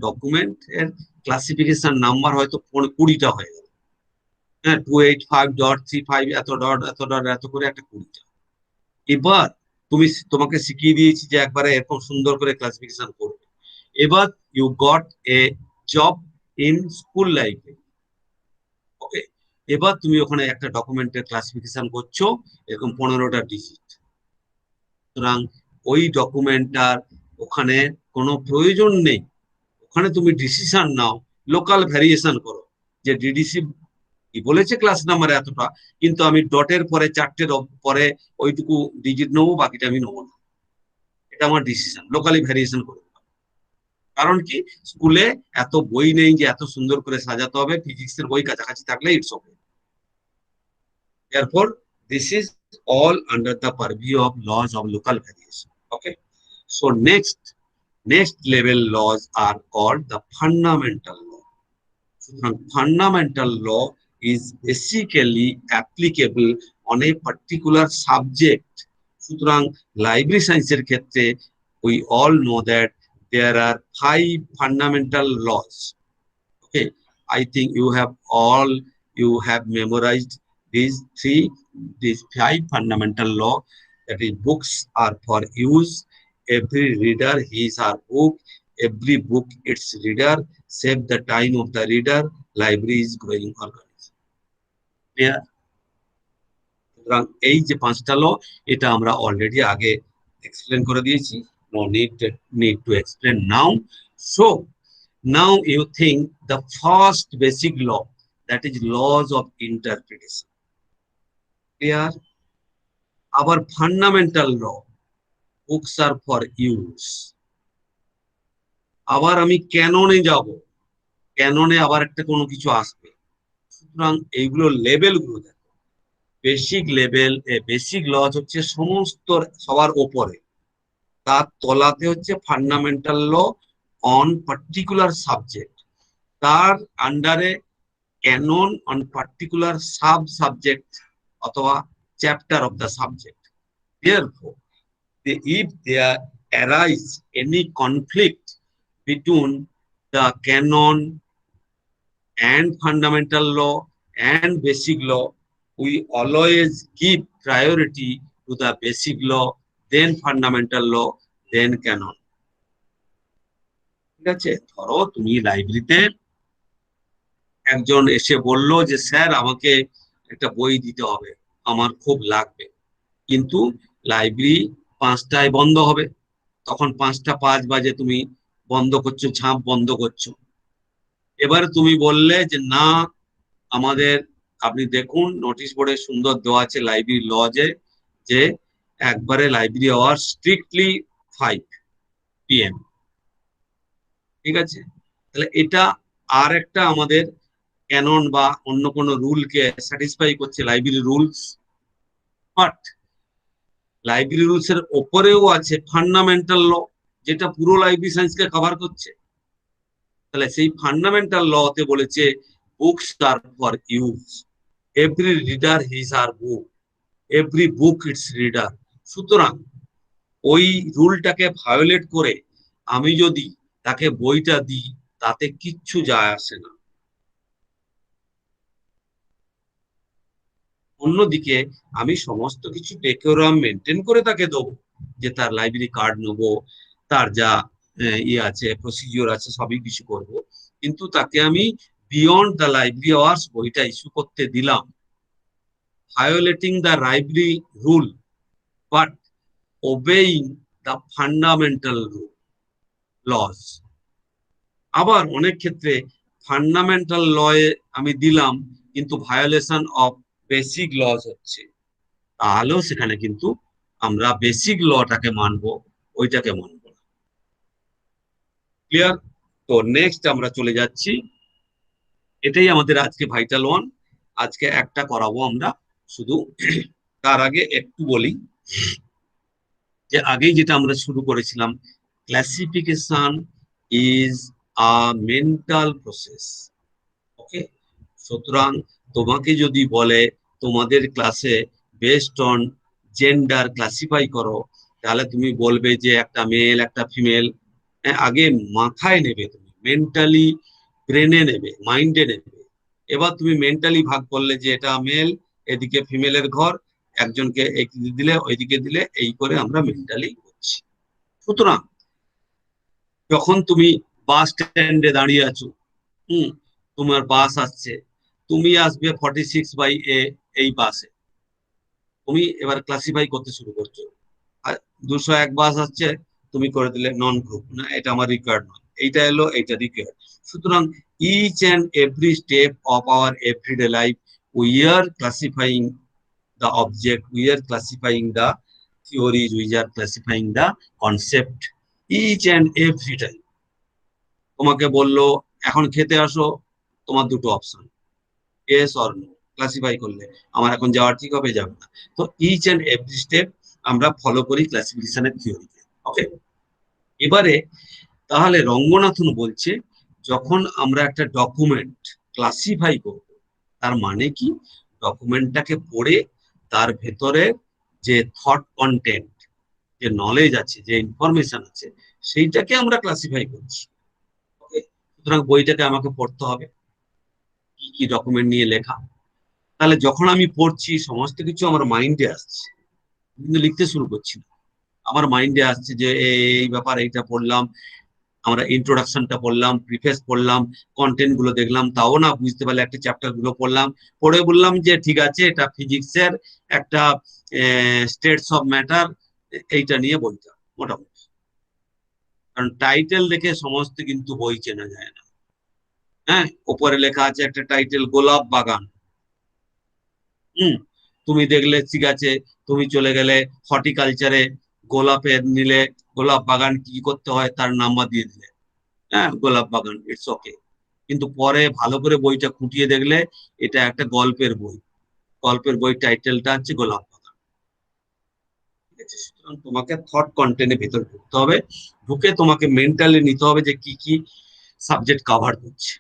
ডকুমেন্ট এর ক্লাসিফিকেশন নাম্বার হয়তো 20টা হয়ে গেল, হ্যাঁ, 285.35 এত ডট এত ডট এত করে একটা 20টা। এবার তোমাকে শিখিয়ে দিয়েছি যে একবারে এরকম সুন্দর করে ক্লাসিফিকেশন করবে। এবার you got a job in school library, okay. এবার তুমি ওখানে একটা ডকুমেন্টের ক্লাসিফিকেশন করছো, এরকম 15টা ডিজিট। সুতরাং ওই ডকুমেন্টটার ওখানে কোনো প্রয়োজন নেই, ওখানে তুমি ডিসিশন নাও, লোকাল ভ্যারিয়েশন করো, যে ডিডিসি কি বলেছে ক্লাস নাম্বার এতটা, কিন্তু আমি ডটের পরে 4টের পরে ওইটুকু ডিজিট নেবো, বাকিটা আমি নেবো না। এটা আমার ডিসিশন, লোকালি ভ্যারিয়েশন করবো। কারণ কি, স্কুলে এত বই নেই যে এত সুন্দর করে সাজাতে হবে, ফিজিক্সের বই কাছাকাছি থাকলে it's okay. Therefore, this is all under the purview of laws of local variation. Okay. So next level laws are called the fundamental law. So fundamental law is basically applicable on a particular subject. সুতরাং library সায়েন্সের ক্ষেত্রে we all know that there are 5 fundamental laws. Okay, I think you have memorized these 5 fundamental law. That is, books are for use, every reader his or book, every book its reader, save the time of the reader, library is growing organism. Clear? সুতরাং এই যে 5টা ল, এটা আমরা already আগে explain করে দিয়েছি, no need to explain now. So now you think the first basic law, that is laws of interpretation. Clear? Our fundamental law, books are for use. আবার আমি ক্যাননে যাব, ক্যাননে আবার একটা কোনো কিছু আসবে। সুতরাং এইগুলো লেভেলগুলো দেখো, বেসিক লজ হচ্ছে সমস্ত সবার ওপরে, তার তলাতে হচ্ছে fundamental law on particular subject, তার আন্ডারে ক্যানন অন পার্টিকুলার সাবজেক্ট অথবা chapter of the subject. Therefore, if there arise any conflict between the canon and fundamental law and basic law, we always give priority to the basic law, then fundamental law, then canon. ঠিক আছে? ধরো তুমি লাইব্রেরিতে একজন এসে বলল যে sir আমাকে একটা বই দিতে হবে, আমার খুব লাগবে, কিন্তু লাইব্রেরি 5টায় বন্ধ হবে, তখন 5টা 5 বাজে তুমি বন্ধ করছো, ঝাঁপ বন্ধ করছো। এবার তুমি বললে যে না, আমাদের আপনি দেখুন নোটিশ বোর্ডে সুন্দর দেওয়া আছে লাইব্রেরি লজে, যে একবারে লাইব্রেরি আওয়ার স্ট্রিক্টলি 5 PM। ঠিক আছে? তাহলে এটা আর একটা আমাদের ক্যানন বা অন্য কোনো রুলকে স্যাটিসফাই করছে, library rules. But library rules এর ওপরেও আছে ফান্ডামেন্টাল ল, যেটা পুরো লাইব্রেরি সায়েন্সকে কভার করছে। তাহলে সেই ফান্ডামেন্টাল লতে বলেছে books are for use, every reader his or book, every book its reader. সুতরাং ওই রুলটাকে ভায়োলেট করে আমি যদি তাকে বইটা দিই, তাতে কিচ্ছু যায় আসে না। অন্যদিকে আমি সমস্ত কিছু ডেকোরাম মেনটেন করে তাকে দেবো, যে তার লাইব্রেরি কার্ড নেবো, তার যা ইয়ে আছে প্রসিডিওর আছে সবই কিছু করব, কিন্তু তাকে আমি বিয়ন্ড দ্য লাইব্রেরি আওয়ার্স বইটা ইস্যু করতে দিলাম, violating the library rule but obeying the fundamental laws. আবার অনেক ক্ষেত্রে ফান্ডামেন্টাল লয়ে আমি দিলাম কিন্তু ভায়োলেশন অফ বেসিক লস হচ্ছে, তাহলেও সেখানে কিন্তু আমরা বেসিক লটাকে মানবো, ওইটাকে মানবো না। ক্লিয়ার? তো নেক্সট আমরা চলে যাচ্ছি, এটাই আমাদের আজকে ভাইটাল ওয়ান, আজকে একটা করাবো আমরা শুধু। তার আগে একটু বলি যে আগেই যেটা আমরা শুরু করেছিলাম, classification is a mental process. Okay, সুতরাং তোমাকে যদি বলে তোমাদের ক্লাসে বেসড অন জেন্ডার ক্লাসিফাই করো, তাহলে তুমি বলবে যে একটা মেল একটা ফিমেল, আগে মাথায় নেবে, তুমি মেন্টালি ব্রেনে নেবে, মাইন্ডে নেবে। এবার তুমি মেন্টালি ভাগ করলে যে এটা মেল, এদিকে ফিমেলের ঘর, একজনকে এইদিকে দিলে ওইদিকে দিলে, এই করে আমরা মেন্টালি করছি। সুতরাং যখন তুমি বাস স্ট্যান্ডে দাঁড়িয়ে আছো, তোমার বাস আসছে, তুমি আসবে 46/A এই বাসে, তুমি এবার ক্লাসিফাই করতে শুরু করছো, আর 201 বাস আসছে, তুমি করে দিলে নন গ্রুপ, না এটা আমার রিকোয়ার্ড নয়, এইটা এলো এইটা রিকোয়ার্ড। সুতরাং each and every step of our everyday life we are classifying the object, we are classifying the theories, we are classifying the concept each and every time. তোমাকে বললো এখন খেতে আসো, তোমার দুটো option, yes or no, classify করলে আমার এখন যাওয়া ঠিক হবে, যাবে না। তো ইচ এন্ড এভরি স্টেপ আমরা ফলো করি ক্লাসিফিকেশনের থিওরিতে। ওকে, এবারে তাহলে রঙ্গনাথন বলছে যখন আমরা একটা ডকুমেন্ট ক্লাসিফাই করব, তার মানে কি, ডকুমেন্টটাকে পড়ে তার ভেতরে যে থট কন্টেন্ট, যে নলেজ আছে, যে ইনফরমেশন আছে, সেইটাকে আমরা ক্লাসিফাই করছি। ওকে, সুতরাং বইটাকে আমাকে পড়তে হবে, কি কি ডকুমেন্ট নিয়ে লেখা। তাহলে যখন আমি পড়ছি সমস্ত কিছু আমার মাইন্ডে আসছে, কিন্তু লিখতে শুরু করছি না, আমার মাইন্ডে আসছে যে এই ব্যাপার, এইটা পড়লাম, আমরা ইন্ট্রোডাকশনটা পড়লাম, প্রিফেস পড়লাম, কন্টেন্ট গুলো দেখলাম, তাও না বুঝতে পারলে একটা চ্যাপ্টার গুলো পড়লাম, পড়ে বললাম যে ঠিক আছে এটা ফিজিক্সের একটা স্টেটস অফ ম্যাটার, এইটা নিয়ে বইটা মোটামুটি। কারণ টাইটেল দেখে সমস্ত কিন্তু বই চেনা যায় না। হ্যাঁ, উপরে লেখা আছে একটা টাইটেল গোলাপ বাগান, তুমি দেখলে ঠিক আছে, তুমি চলে গেলে হর্টিকালচারে, গোলাপের নিলে গোলাপ বাগান কি করতে হয় তার নাম্বার দিয়ে দিলে, হ্যাঁ গোলাপ বাগান, ইটস ওকে। কিন্তু পরে ভালো করে বইটা খুঁটিয়ে দেখলে এটা একটা গল্পের বই, গল্পের বই টাইটেলটা হচ্ছে গোলাপ বাগান। ঠিক আছে, সুতরাং তোমাকে থট কন্টেন্টের ভিতর ঢুকতে হবে, ঢুকে তোমাকে মেন্টালি নিতে হবে যে কি কি সাবজেক্ট কভার করছে।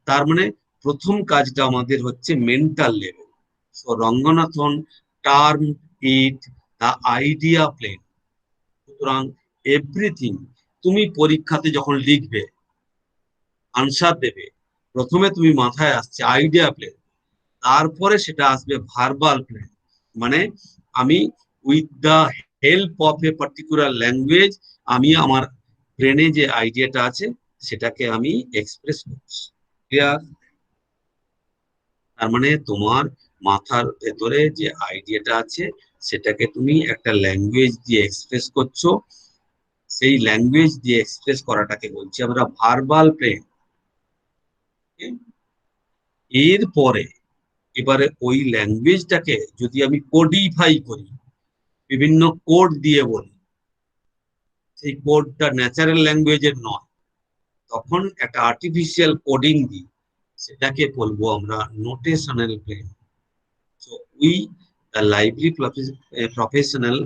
তার মানে প্রথম কাজটা আমাদের হচ্ছে mental level. So Ranganathan term it the idea plane. সুতরাং এভরিথিং তুমি পরীক্ষাতে যখন লিখবে, আনসার দেবে, প্রথমে তুমি মাথায় আসছে আইডিয়া প্লেন, তারপরে সেটা আসবে ভার্বাল প্লেন, মানে আমি with the help of a particular language আমি আমার ব্রেনে যে আইডিয়াটা আছে সেটাকে আমি এক্সপ্রেস করছি। ক্লিয়ার? তার মানে তোমার মাথার ভেতরে যে আইডিয়াটা আছে সেটাকে তুমি একটা ল্যাঙ্গুয়েজ দিয়ে এক্সপ্রেস করছো, সেই ল্যাঙ্গুয়েজ দিয়ে এক্সপ্রেস করাটাকে বলছি আমরা ভার্বাল প্লেন। এরপরে এবারে ওই ল্যাঙ্গুয়েজটাকে যদি আমি কোডিফাই করি, বিভিন্ন কোড দিয়ে বলি, সেই কোডটা ন্যাচারাল ল্যাঙ্গুয়েজের নয়, তখন একটা আর্টিফিশিয়াল কোডিং দিই, সেটাকে বলবো আমরা notational plane. So we, the library professional,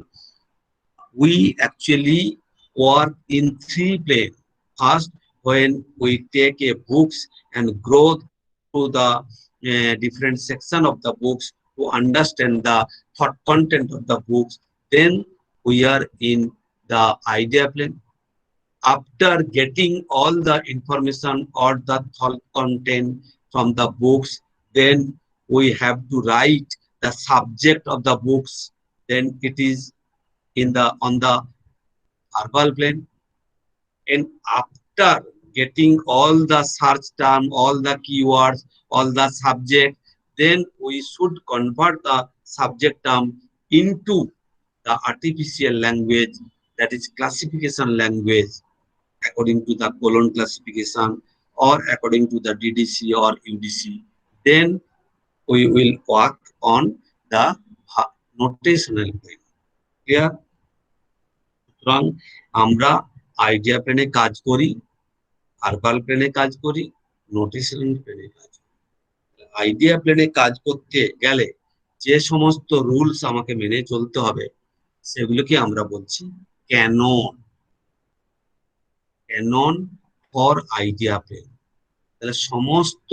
we actually work in three planes. First, when we take a books and grow through the different section of the books to understand the thought content of the books, then we are in the idea plane. after getting all the information or the thought content from the books, then we have to write the subject of the books. Then it is in the on the verbal plane. And after getting all the search term, all the keywords, all the subject, then we should convert the subject term into the artificial language, that is classification language, according to the colon classification or according to the DDC or UDC. Then we will work on the notational plane. Clear? সুতরাং আমরা idea প্লেনে কাজ করি, verbal প্লেনে কাজ করি, notational প্লেনে কাজ করি। আইডিয়া প্লেনে কাজ করতে গেলে যে সমস্ত রুলস আমাকে মেনে চলতে হবে সেগুলোকে আমরা বলছি canon. Canon for idea plane. তাহলে সমস্ত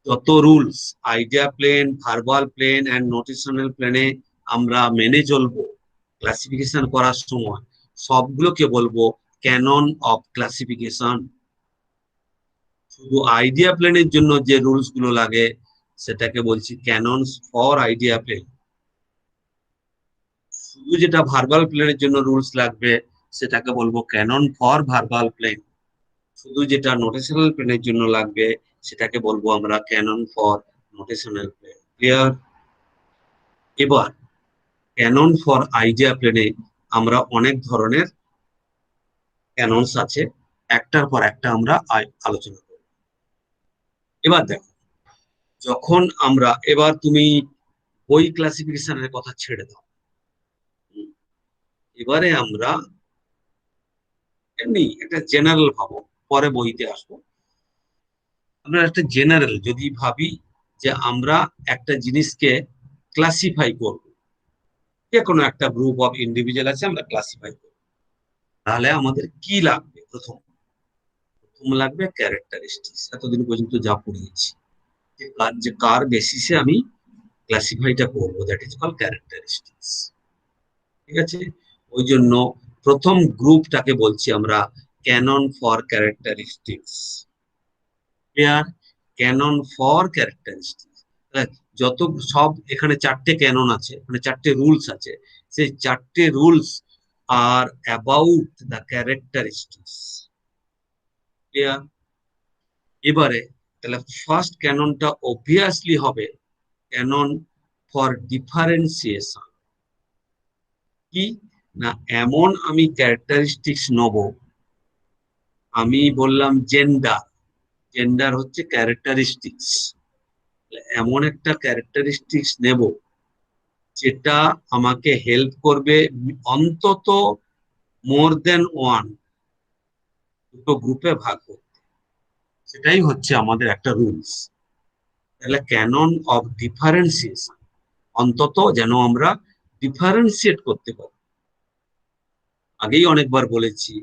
যত rules idea plane, verbal plane and notational প্লেনে আমরা মেনে চলবো ক্লাসিফিকেশন করার সময়, সবগুলোকে বলবো ক্যানন অফ ক্লাসিফিকেশন। শুধু আইডিয়া প্লেনের জন্য যে রুলস গুলো লাগে সেটাকে বলছি ক্যাননস ফর আইডিয়া প্লেন। শুধু যেটা ভার্বাল প্লেনের জন্য রুলস লাগবে সেটাকে বলবো ক্যানন ফর ভার্বাল প্লেন। শুধু যেটা নোটেশনাল প্লেনের জন্য লাগবে সেটাকে বলবো আমরা canon for notational plane. Clear? এবার ক্যানন ফর আইডিয়া প্লেনে আমরা অনেক ধরনের ক্যাননস আছে, একটার পর একটা আমরা আলোচনা করব। এবার দেখো, যখন আমরা, এবার তুমি বই ক্লাসিফিকেশনের কথা ছেড়ে দাও, এবারে আমরা এমনি একটা জেনারেল ভাবো, পরে বইতে আসবো। আমরা একটা জেনারেল যদি ভাবি যে আমরা একটা জিনিসকে ক্লাসিফাই করব, যে কোনো একটা গ্রুপ অফ ইন্ডিভিজুয়াল আছে আমরা ক্লাসিফাই করব, তাহলে আমাদের কি লাগবে? প্রথম লাগবে ক্যারেক্টারিস্টিক্স। এতদিন পর্যন্ত যা পড়িয়েছি যে কার বেসিসে আমি ক্লাসিফাইটা করবো, দ্যাট ইজ কল ক্যারেক্টারিস্টিক্স। ঠিক আছে? ওই জন্য প্রথম গ্রুপটাকে বলছি আমরা canon for characteristics. Clear? Canon for characteristics. যত সব এখানে চারটে ক্যানন আছে, মানে চারটে রুলস আছে, সেই চারটে rules are about the characteristics. Clear? এবারে তাহলে ফার্স্ট ক্যাননটা অবভিয়াসলি হবে ক্যানন ফর ডিফারেন্সিয়েশন। কি না, এমন আমি ক্যারেক্টারিস্টিক্স নেব, আমি বললাম জেন্ডার, জেন্ডার হচ্ছে ক্যারেক্টারিস্টিক্স, এমন একটা ক্যারেক্টারিস্টিক্স নেব যেটা আমাকে হেল্প করবে অন্তত মোর দেন ওয়ান, দুটো গ্রুপে ভাগ করতে। সেটাই হচ্ছে আমাদের একটা রুলস। তাহলে ক্যানন অফ ডিফারেন্সিয়েশন, অন্তত যেন আমরা ডিফারেন্সিয়েট করতে পারি। আগেই অনেকবার বলেছি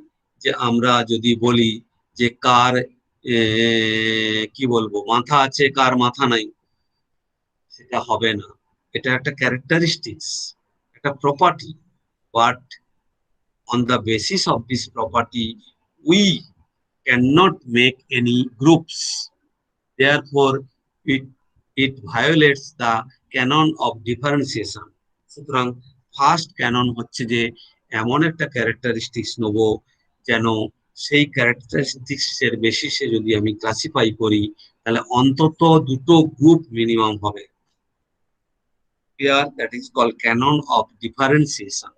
যে আমরা যদি বলি যে কার কি বলবো মাথা আছে, কার মাথা নাই, সেটা হবে না। এটা একটা ক্যারেক্টারিস্টিক্স, একটা property, but on the basis of this property we cannot make any groups, therefore it violates the canon of differentiation. সুতরাং ফার্স্ট ক্যানন হচ্ছে যে এমন একটা ক্যারেক্টারিস্টিক্স নেব যেন সেই ক্যারেক্টারিস্টিক্স এর বেসিসে যদি আমি ক্লাসিফাই করি তাহলে অন্তত দুটো গ্রুপ মিনিমাম হবে। Here that is called canon of differentiation.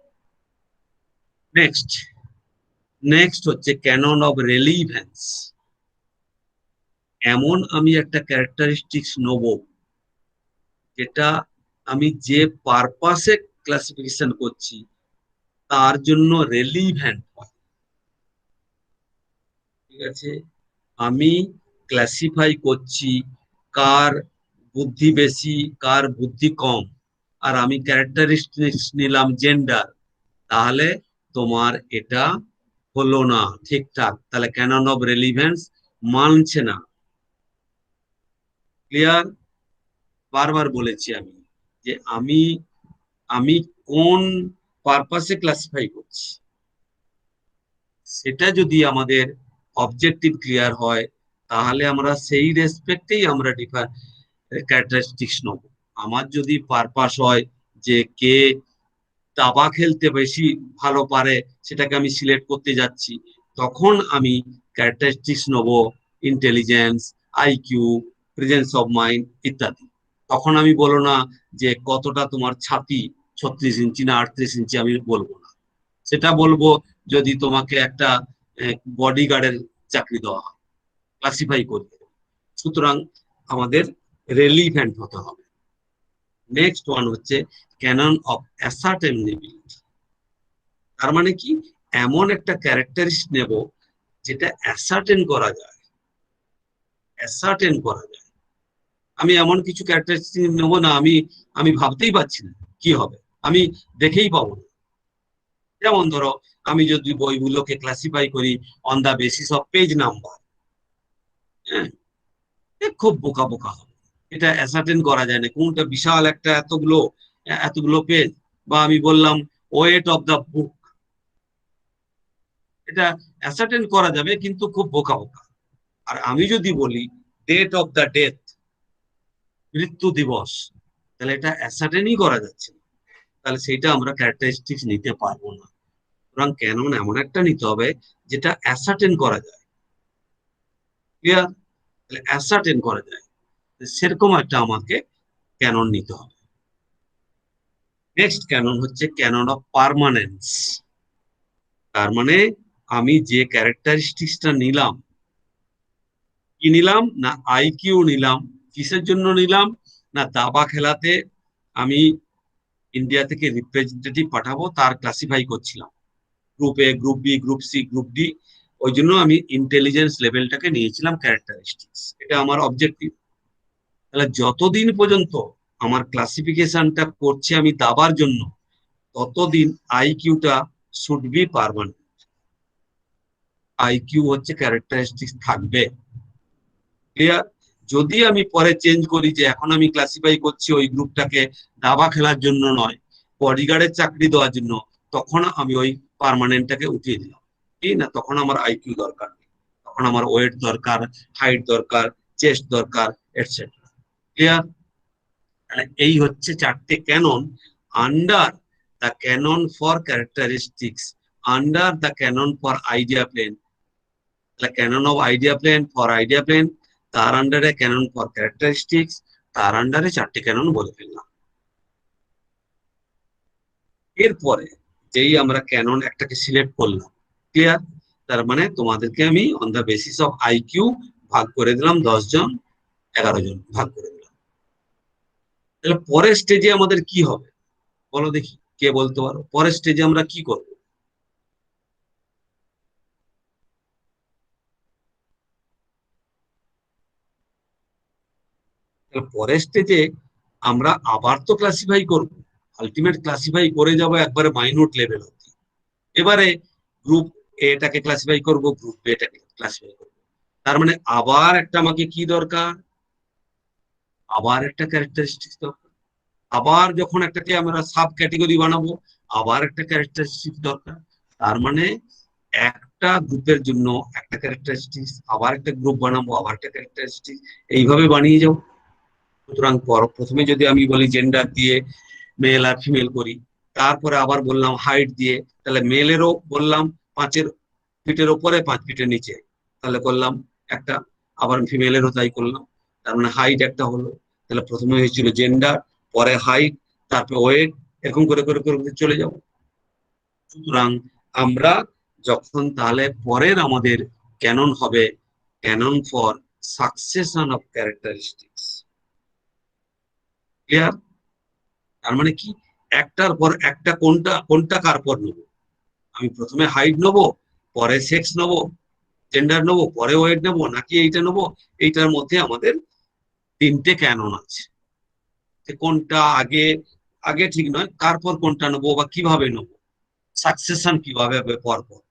Next হচ্ছে ক্যানন অফ রেলিভেন্স। এমন আমি একটা ক্যারেক্টারিস্টিক্স নেব যেটা আমি যে পারপাসে ক্লাসিফিকেশন করছি তার জন্য রেলিভেন্ট হয়। ঠিক আছে? আমি ক্লাসিফাই করছি কার বুদ্ধি বেশি, কার বুদ্ধি কম, আর আমি ক্যারেক্টারিস্টিক্স নিলাম জেন্ডার, তাহলে তোমার এটা হলো না ঠিকঠাক, তাহলে ক্যানন অফ রেলিভেন্স মানছে না। ক্লিয়ার? বারবার বলেছি আমি যে আমি কোন পারপাসে ক্লাসিফাই করছি। সেটা যদি আমাদের অবজেক্টিভ ক্লিয়ার হয়, তাহলে আমরা সেই রেসপেক্টেই আমরা ক্যারেক্টারিস্টিক্স নেব। আমার যদি পারপাস হয় যে কে দাবা খেলতে বেশি ভালো পারে, সেটাকে আমি সিলেক্ট করতে যাচ্ছি, তখন আমি ক্যারেক্টারিস্টিক্স নেব intelligence, IQ, presence of mind ইত্যাদি। তখন আমি বলবো না যে কতটা তোমার ছাতি 36 ইঞ্চি না 38 ইঞ্চি, আমি বলবো না। সেটা বলবো যদি তোমাকে একটা বডিগার্ডের চাকরি দেওয়া হয়, ক্লাসিফাই করতে। সুতরাং আমাদের রেলিভেন্ট হতে হবে। নেক্সট ওয়ান হচ্ছে ক্যানন অফ অ্যাসার্টেনেবিলিটি। তার মানে কি, এমন একটা ক্যারেক্টারিস্টিক নেব যেটা অ্যাসার্টেন করা যায়, অ্যাসার্টেন করা যায়। আমি এমন কিছু ক্যারেক্টারিস্টিক নেব না আমি আমি ভাবতেই পারছি না কি হবে, আমি দেখেই পাবো না। যেমন ধরো, আমি যদি বইগুলোকে ক্লাসিফাই করি on the basis of page number, হ্যাঁ, খুব বোকা বোকা হবে। এটা অ্যাসার্টেন করা যায় না কোনটা বিশাল একটা এতগুলো পেজ। বা আমি বললাম ওয়েট অফ দা বুক, এটা অ্যাসার্টেন করা যাবে কিন্তু খুব বোকা বোকা। আর আমি যদি বলি ডেট অফ দা ডেথ, মৃত্যু দিবস, তাহলে এটা অ্যাসার্টেনই করা যাচ্ছে না, তাহলে সেইটা আমরা ক্যারেক্টারিস্টিক্স নিতে পারবো না। সুতরাং ক্যানন এমন একটা নিতে হবে যেটা অ্যাসার্টেন করা যায়। ক্লিয়ার? তাহলে অ্যাসার্টেন করা যায়, সেরকম একটা আমাকে ক্যানন নিতে হবে। নেক্সট ক্যানন হচ্ছে ক্যানন অফ পার্মানেন্স। তার মানে আমি যে ক্যারেক্টারিস্টিক্সটা নিলাম, কি নিলাম না আইকিউ নিলাম, কিসের জন্য নিলাম না দাবা খেলাতে আমি ইন্ডিয়া থেকে রিপ্রেজেন্টেটিভ পাঠাবো, তার ক্লাসিফাই করছিলাম group A, group B, group C, group D. ওই জন্য আমি ইন্টেলিজেন্স লেভেলটাকে নিয়েছিলাম ক্যারেক্টারিস্টিক্স, এটা আমার অবজেক্টিভ। তাহলে যতদিন পর্যন্ত আমার ক্লাসিফিকেশনটা করছি আমি দাবার জন্য, ততদিন আইকিউটা শুড বি পার্মানেন্ট। আইকিউ হচ্ছে ক্যারেক্টারিস্টিক্স থাকবে। ক্লিয়ার? যদি আমি পরে চেঞ্জ করি যে এখন আমি ক্লাসিফাই করছি ওই গ্রুপটাকে দাবা খেলার জন্য নয়, বডিগার্ডের চাকরি দেওয়ার জন্য, তখন আমি ওই পার্মানেন্টটাকে উঠিয়ে দিলাম। ঠিক না? তখন আমার আইকিউ দরকার নেই, তখন আমার ওয়েট দরকার, হাইট দরকার, চেস্ট দরকার, এটসেট্রা। ক্লিয়ার? এই হচ্ছে চারটে canon under the canon for characteristics, under the canon for idea plane. তাহলে canon of idea plane for idea plane, তার আন্ডারে ক্যানন ফর ক্যারেক্টারিস্টিক্স, তার আন্ডারে চারটে ক্যানন বলে ফেললাম। এরপরে যেই আমরা ক্যানন একটাকে সিলেক্ট করলাম, ক্লিয়ার, তার মানে তোমাদেরকে আমি on the basis of IQ ভাগ করে দিলাম, 10 জন 11 জন ভাগ করে দিলাম। তাহলে পরের স্টেজে আমাদের কি হবে বলো দেখি, কে বলতে পারো পরের স্টেজে আমরা কি করব? পরের স্টেজে আমরা আবার তো ক্লাসিফাই করব, আলটিমেট ক্লাসিফাই করে যাব একবারে মাইনর লেভেল অব্দি। এবারে গ্রুপ এটাকে ক্লাসিফাই করব, গ্রুপ বি এটাকে ক্লাসিফাই করব। তার মানে আবার একটা আমাকে কি দরকার, আবার একটা ক্যারেক্টারিস্টিক্স দরকার। আবার যখন একটাকে আমরা সাব ক্যাটেগরি বানাবো, আবার একটা ক্যারেক্টারিস্টিক্স দরকার। তার মানে একটা গ্রুপের জন্য একটা ক্যারেক্টারিস্টিক্স, আবার একটা গ্রুপ বানাবো, আবার একটা ক্যারেক্টারিস্টিক্স, এইভাবে বানিয়ে যাও। সুতরাং প্রথমে যদি আমি বলি জেন্ডার দিয়ে মেল আর ফিমেল করি, তারপরে আবার বললাম হাইট দিয়ে, তাহলে মেলেরও বললাম 5 ফিটের ওপরে 5 ফিটের নিচে, তাহলে করলাম একটা, আবার ফিমেলেরও তাই করলাম। তার মানে হাইট একটা হলো। তাহলে প্রথমে হয়েছিল জেন্ডার, পরে হাইট, তারপরে ওয়েট, এরকম করে করে করে চলে যাব। সুতরাং আমরা যখন তাহলে পরের আমাদের ক্যানন হবে canon for succession of characteristics. Clear? তার মানে কি, একটার পর একটা কোনটা কোনটা কার পর নেবো, আমি প্রথমে হাইট নেবো, পরে সেক্স নেবো, জেন্ডার নেবো, পরে ওয়েট নেবো, নাকি এইটা নেবো? এইটার মধ্যে আমাদের 3টে ক্যানন আছে, কোনটা আগে আগে ঠিক নয়, কার পর কোনটা নেবো বা কিভাবে নেবো, সাকসেশন কিভাবে হবে পরপর।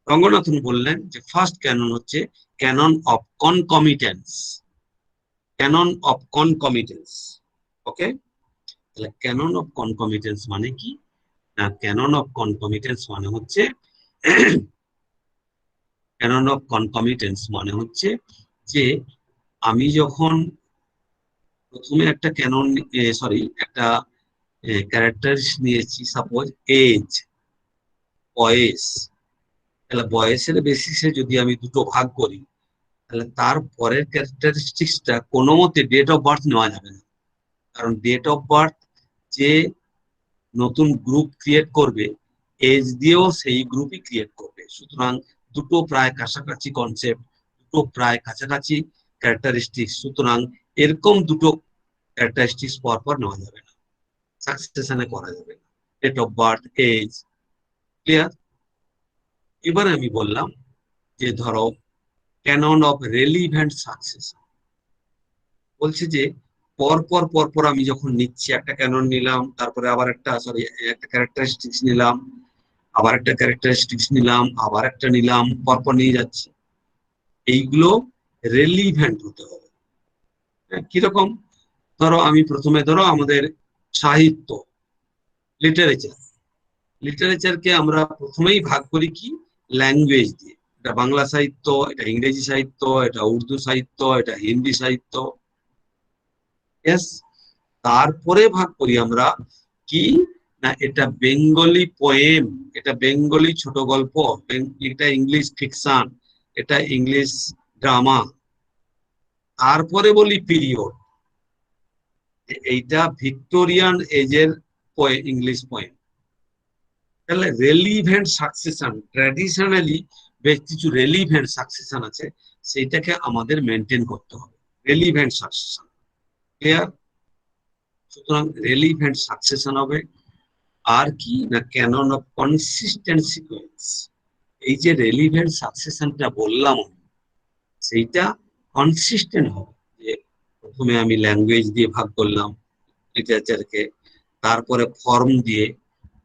রঙ্গনাথন বললেন যে ফার্স্ট ক্যানন হচ্ছে ক্যানন অফ কনকমিটেন্স, ক্যানন অফ কনকমিটেন্স। ওকে, তাহলে ক্যানন অফ কনকমিটেন্স মানে কি না, ক্যানন অফ কনকমিটেন্স মানে হচ্ছে ক্যানন অফ কনকমিটেন্স মানে হচ্ছে যে আমি যখন প্রথমে একটা ক্যানন একটা ক্যারেক্টারিস্টিক নিয়েছি, সাপোজ এজ, বয়স, তাহলে বয়সের বেসিসে যদি আমি দুটো ভাগ করি, তাহলে তার পরের ক্যারেক্টারিস্টিক্সটা কোনো মতে ডেট অফ বার্থ নেওয়া যাবে না। কারণ ডেট অফ বার্থ যে নতুন গ্রুপ ক্রিয়েট করবে, এজ দিয়েও সেই গ্রুপই ক্রিয়েট করবে। সুতরাং দুটো প্রায় কাছাকাছি কনসেপ্ট, দুটো প্রায় কাছাকাছি ক্যারেক্টারিস্টিক্স, সুতরাং এরকম দুটো ক্যারেক্টারিস্টিক্স পর পর নেওয়া যাবে না, সাকসেশনে করা যাবে না, date of birth, age. Clear? এবারে আমি বললাম যে ধরো ক্যানন অফ রেলিভেন্ট সাকসেশন, বলছে যে পর পর আমি যখন নিচ্ছি, একটা ক্যানন নিলাম, তারপরে আবার একটা ক্যারেক্টারিস্টিক্স নিলাম, আবার একটা ক্যারেক্টারিস্টিক্স নিলাম, আবার একটা নিলাম, পরপর নিয়ে যাচ্ছি, এইগুলো রেলিভেন্ট হতে হবে। কিরকম? আমি প্রথমে আমাদের সাহিত্য, লিটারেচার, লিটারেচারকে আমরা প্রথমেই ভাগ করি কি ল্যাঙ্গুয়েজ দিয়ে। এটা বাংলা সাহিত্য, এটা ইংরেজি সাহিত্য, এটা উর্দু সাহিত্য, এটা হিন্দি সাহিত্য। Yes? তারপরে ভাগ করি আমরা কি না, এটা বেঙ্গলি পোয়েম, এটা বেঙ্গলি ছোট গল্প, এটা ইংলিশ ফিকশন, এটা ইংলিশ ড্রামা। তারপরে বলি পিরিয়ড, এইটা ভিক্টোরিয়ান এজের ইংলিশ পোয়েম। তাহলে রেলিভেন্ট সাকসেশন, ট্র্যাডিশনালি বেশ কিছু রেলিভেন্ট সাকসেশন আছে, সেইটাকে আমাদের মেনটেন করতে হবে, রেলিভেন্ট সাকসেশন। ক্লিয়ার? সুতরাং রেলিভেন্ট সাকসেশন হবে। আর কি না, ক্যানন অফ কনসিস্টেন্ট সিকোয়েন্স। এই যে রেলিভেন্ট সাকসেশনটা বললাম, সেইটা কনসিস্টেন্ট হবে। যে প্রথমে আমি ল্যাঙ্গুয়েজ দিয়ে ভাগ করলাম লিটারেচারকে, তারপরে ফর্ম দিয়ে,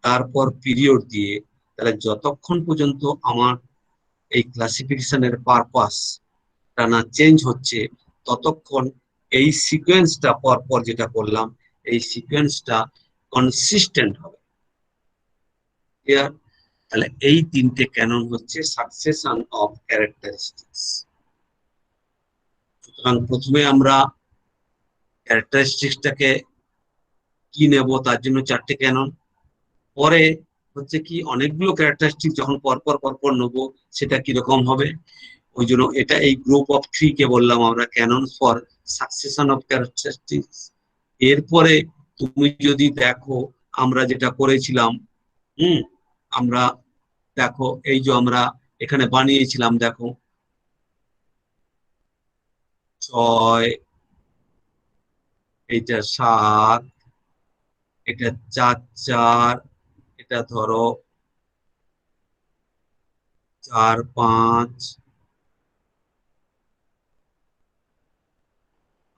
তারপর পিরিয়ড দিয়ে, তাহলে যতক্ষণ পর্যন্ত আমার এই ক্লাসিফিকেশনের পারপাসটা না চেঞ্জ হচ্ছে, ততক্ষণ এই সিকোয়েন্সটা পরপর যেটা করলাম, এই সিকোয়েন্সটা কনসিস্টেন্ট হবে। ক্লিয়ার? তাহলে এই তিনটে ক্যানন হচ্ছে সাকসেশন অফ ক্যারেক্টারিস্টিক্স। সুতরাং প্রথমে আমরা ক্যারেক্টারিস্টিক্সটাকে কি নেব, তার জন্য চারটে ক্যানন। পরে হচ্ছে কি অনেকগুলো ক্যারেক্টারিস্টিক যখন পরপর নেবো, সেটা কিরকম হবে, ওই জন্য এটা এই গ্রুপ অফ থ্রি কে বললাম আমরা canon for succession of characteristics. এরপরে তুমি যদি দেখো আমরা যেটা করেছিলাম, হুম, আমরা দেখো এই যে আমরা এখানে বানিয়েছিলাম, দেখো 6, এইটা 7, এটা 4 4, এটা ধরো 4 5,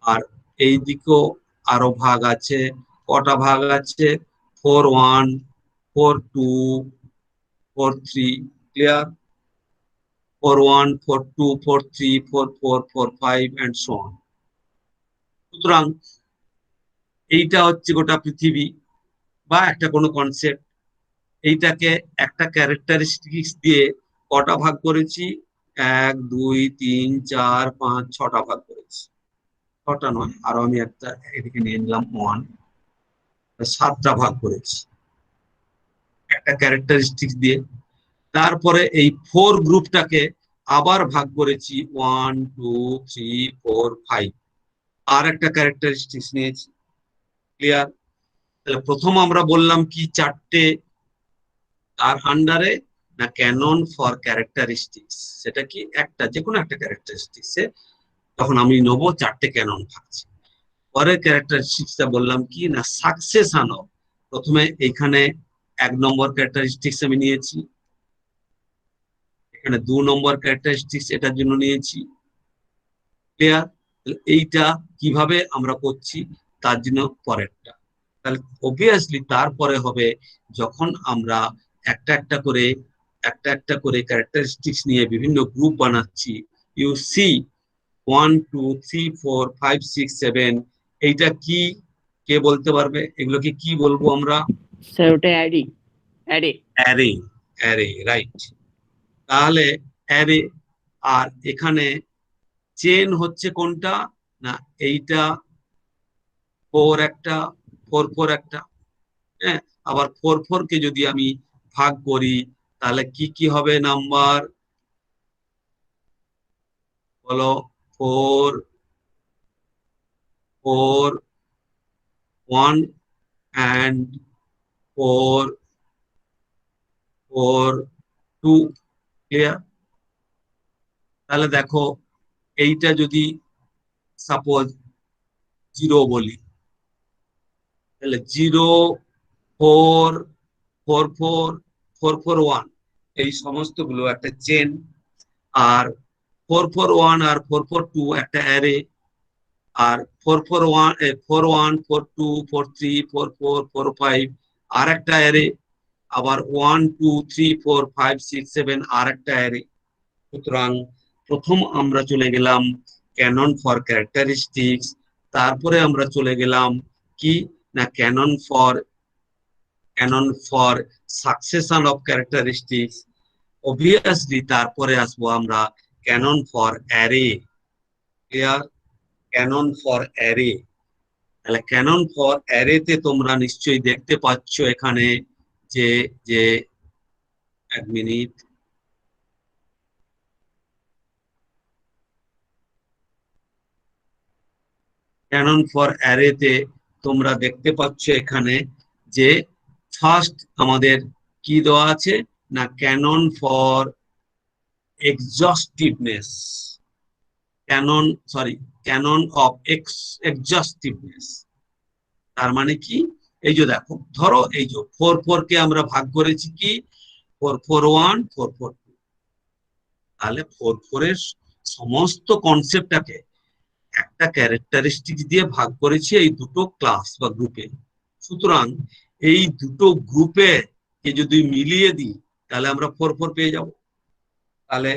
আর এই দিকেও আরো ভাগ আছে। কটা ভাগ আছে? 4 1, 4 2, 4 3। ক্লিয়ার? 4 1, 4 2, 4 3, 4 4, 4 5 and so on. সুতরাং এইটা হচ্ছে গোটা পৃথিবী বা একটা কোনো কনসেপ্ট। এইটাকে একটা ক্যারেক্টারিস্টিক্স দিয়ে কটা ভাগ করেছি? 1 2 3 4 5 6টা ভাগ করেছি। 6টা নয়, আরো আমি একটা এদিকে নিয়ে নিলাম 1, 7টা ভাগ করেছি একটা ক্যারেক্টারিস্টিক্স দিয়ে। তারপরে এই 4 গ্রুপটাকে আবার ভাগ করেছি 1 2 3 4 5, আর একটা ক্যারেক্টারিস্টিক্স নিয়েছি। ক্লিয়ার? তাহলে প্রথম আমরা বললাম কি চারটে, তার আন্ডারে না ক্যানন ফর ক্যারেক্টারিস্টিক্স, সেটা কি একটা যে কোনো একটা ক্যারেক্টারিস্টিক্সে তখন আমি নেবো চারটে ক্যানন থাকছে। পরের ক্যারেক্টারিস্টিক্সটা বললাম কি না সাকসেশন অফ, প্রথমে এখানে 1 নম্বর ক্যারেক্টারিস্টিক্স আমি নিয়েছি, এখানে 2 নম্বর ক্যারেক্টারিস্টিক্স এটার জন্য নিয়েছি। ক্লিয়ার? এইটা কিভাবে আমরা করছি তার জন্য পরেরটা। তাহলে অবভিয়াসলি তারপরে হবে যখন আমরা একটা একটা করে ক্যারেক্টারিস্টিক্স নিয়ে বিভিন্ন গ্রুপ বানাচ্ছি, ইউ সি 1 2 3 4 5 6 7, এইটা কি, কে বলতে পারবে এগুলোকে কি বলবো আমরা? স্যার ওটা অ্যারে। Array, array, right. তাহলে অ্যারে আর এখানে চেন হচ্ছে কোনটা, না এইটা 4 একটা, 4 একটা। হ্যাঁ, আবার 4 কে যদি আমি ভাগ করি তাহলে কি কি হবে নাম্বার বলো? 4, 4, 1 and 4, 4, 2। ক্লিয়ার? তাহলে দেখো এইটা যদি সাপোজ 0 বলি, তাহলে 0, 4, 4, 4, 4, 4, 1 এই সমস্ত গুলো একটা চেন। আর 4, 4, 1 আর 4, 4, 2 একটা অ্যারে। আর 4, 4, 1, 4, 1, 4, 2, 4, 3, 4, 4, 4, 5 আর একটা অ্যারে। আবার 1, 2, 3, 4, 5, 6, 7 আর একটা অ্যারে। সুতরাং প্রথম আমরা চলে গেলাম ক্যানন ফর ক্যারেক্টারিস্টিক্স, তারপরে আমরা চলে গেলাম কি না canon for succession of characteristics. Obviously তারপরে আসবো আমরা canon for array. Clear? Canon for array. তাহলে ক্যানন ফর অ্যারেতে তোমরা নিশ্চয়ই দেখতে পাচ্ছ এখানে যে যে 1 মিনিট, ক্যানন ফর অ্যারেতে তোমরা দেখতে পাচ্ছ এখানে যে ফার্স্ট আমাদের কি দেওয়া আছে, না ক্যানন ফর এক্সজস্টিভনেস, ক্যানন অফ এক্সজস্টিভনেস। তার মানে কি, এই যে দেখো ধরো এই যে 4 কে আমরা ভাগ করেছি কি 4, 4, 1, 4, 4, 2। তাহলে 4 এর সমস্ত কনসেপ্টটাকে একটা ক্যারেক্টারিস্টিক দিয়ে ভাগ করেছি এই দুটো ক্লাস বা গ্রুপে। সুতরাং এই দুটো গ্রুপে কে যদি মিলিয়ে দিই তাহলে আমরা 4 পেয়ে যাব। তাহলে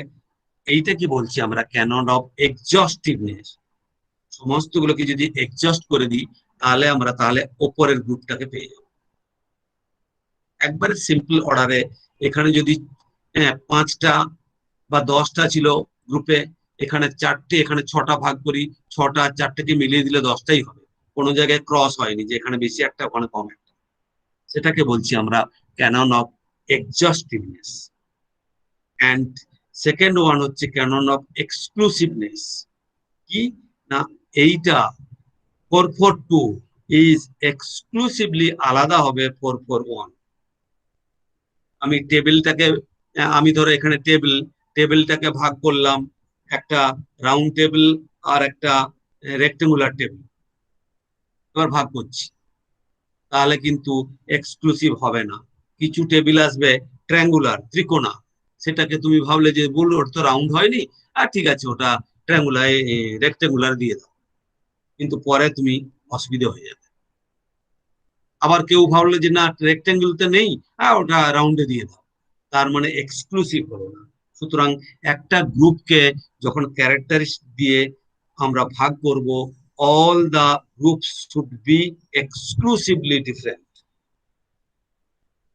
এইটা কি বলছি আমরা, ক্যানন অফ এক্সজস্টিভনেস। সমস্তগুলোকে যদি এক্সজস্ট করে দিই তাহলে আমরা ওপরের গ্রুপটাকে পেয়ে যাব। একবারে সিম্পল অর্ডারে এখানে যদি 5টা বা 10টা ছিল গ্রুপে, এখানে 4টে, এখানে 6টা ভাগ করি, 6টা আর 4টেকে মিলিয়ে দিলে 10টাই হবে। কোনো জায়গায় ক্রস হয়নি যে এখানে বেশি একটা ওখানে কম একটা। সেটাকে বলছি আমরা canon of exhaustiveness. And second one হচ্ছে ক্যানন অফ এক্সক্লুসিভনেস। কি না এইটা 442 ইজ এক্সক্লুসিভলি আলাদা হবে 441। আমি টেবিলটাকে, আমি ধরো এখানে টেবিলটাকে ভাগ করলাম একটা রাউন্ড টেবিল আর একটা রেক্টেঙ্গুলার টেবিল, এবার ভাগ করছি, তাহলে কিন্তু এক্সক্লুসিভ হবে না। কিছু টেবিল আসবে ট্রায়াঙ্গুলার, ত্রিকোণা, সেটাকে তুমি ভাবলে যে বললো ওটা তো রাউন্ড হয়নি, আর ঠিক আছে ওটা ট্রায়াঙ্গুলার রেক্টেঙ্গুলার দিয়ে দাও, কিন্তু পরে তুমি অসুবিধা হয়ে যাবে। আবার কেউ ভাবলো যে না রেক্টেঙ্গুলতে নেই, ওটা রাউন্ডে দিয়ে দাও, তার মানে এক্সক্লুসিভ হলো না। সুতরাং একটা গ্রুপকে যখন ক্যারেক্টারিস্টিক দিয়ে আমরা ভাগ করব, all the groups should be exclusively different.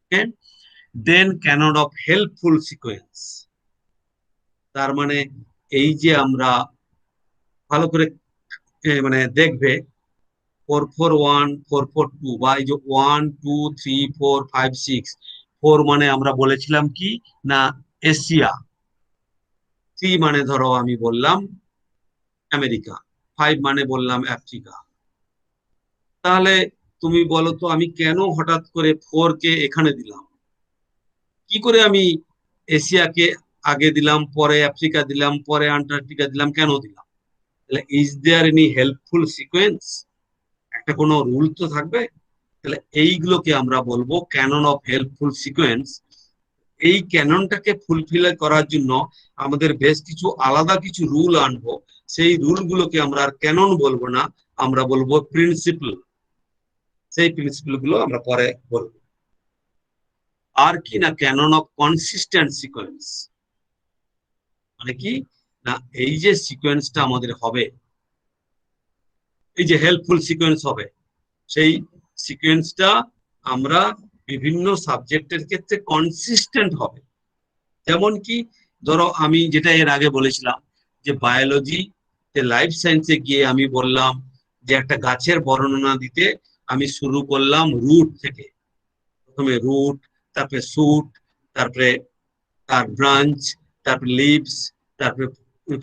Okay? Then canon of helpful sequence। তার মানে এই যে আমরা ভালো করে মানে দেখবে 441, 442 বা এই যে 1, 2, 3, 4, 5, 6, 4 মানে আমরা বলেছিলাম কি না এশিয়া, 3 মানে ধরো আমি বললাম আমেরিকা, 5 মানে বললাম আফ্রিকা। তাহলে তুমি বলো তো আমি কেন হঠাৎ করে 4 কে এখানে দিলাম? কি করে আমি এশিয়াকে আগে দিলাম, পরে আফ্রিকা দিলাম, পরে আন্টার্কটিকা দিলাম, কেন দিলাম? তাহলে is there any helpful sequence? একটা কোনো রুল তো থাকবে। তাহলে এইগুলোকে আমরা বলবো ক্যানন অফ হেল্পফুল সিকোয়েন্স। এই ক্যাননটাকে ফুলফিল করার জন্য আমাদের বেশ কিছু আলাদা কিছু রুল আনবো। সেই রুলগুলোকে আমরা আর ক্যানন বলবো না, আমরা বলবো প্রিন্সিপল। সেই প্রিন্সিপল গুলো আমরা পরে বলবো। আর কি না ক্যানন অফ কনসিস্টেন্ট সিকোয়েন্স, মানে কি না এই যে সিকোয়েন্সটা আমাদের হবে, এই যে হেল্পফুল সিকোয়েন্স হবে, সেই সিকোয়েন্সটা আমরা বিভিন্ন সাবজেক্টের ক্ষেত্রে কনসিস্টেন্ট হবে। যেমন কি ধরো আমি যেটা এর আগে বলেছিলাম যে বায়োলজি লাইফ সায়েন্সে গিয়ে আমি বললাম যে একটা গাছের বর্ণনা দিতে আমি শুরু করলাম রুট থেকে। প্রথমে রুট, তারপরে শুট, তারপরে তার ব্রাঞ্চ, তারপরে লিভস, তারপরে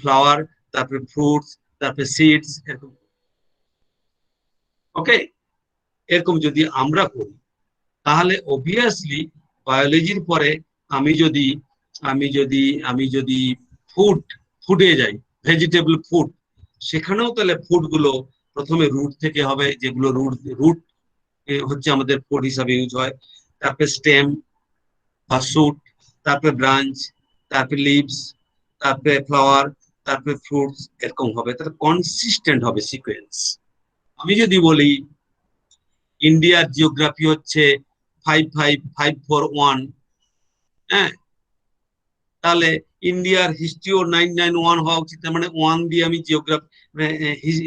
ফ্লাওয়ার, তারপরে ফ্রুটস, তারপরে সিডস, এরকম। ওকে, এরকম যদি আমরা করি তাহলে অবভিয়াসলি বায়োলজির পরে আমি যদি আমি যদি আমি যদি ফুড ফুডে যাই, ভেজিটেবল ফুড, সেখানেও তাহলে ফুড গুলো প্রথমে রুট থেকে হবে, যেগুলো রুট রুট হচ্ছে আমাদের ফুড হিসাবে ইউজ হয়। তারপরে স্টেম বা শুট, তারপরে ব্রাঞ্চ, তারপরে লিভস, তারপরে ফ্লাওয়ার, তারপরে ফ্রুটস, এরকম হবে। তাহলে কনসিস্টেন্ট হবে সিকোয়েন্স। আমি যদি বলি ইন্ডিয়ার জিওগ্রাফি হচ্ছে 55541, হ্যাঁ, তাহলে ইন্ডিয়ার হিস্ট্রিও 991 হওয়া উচিত। মানে 1 দিয়ে আমি জিওগ্রাফি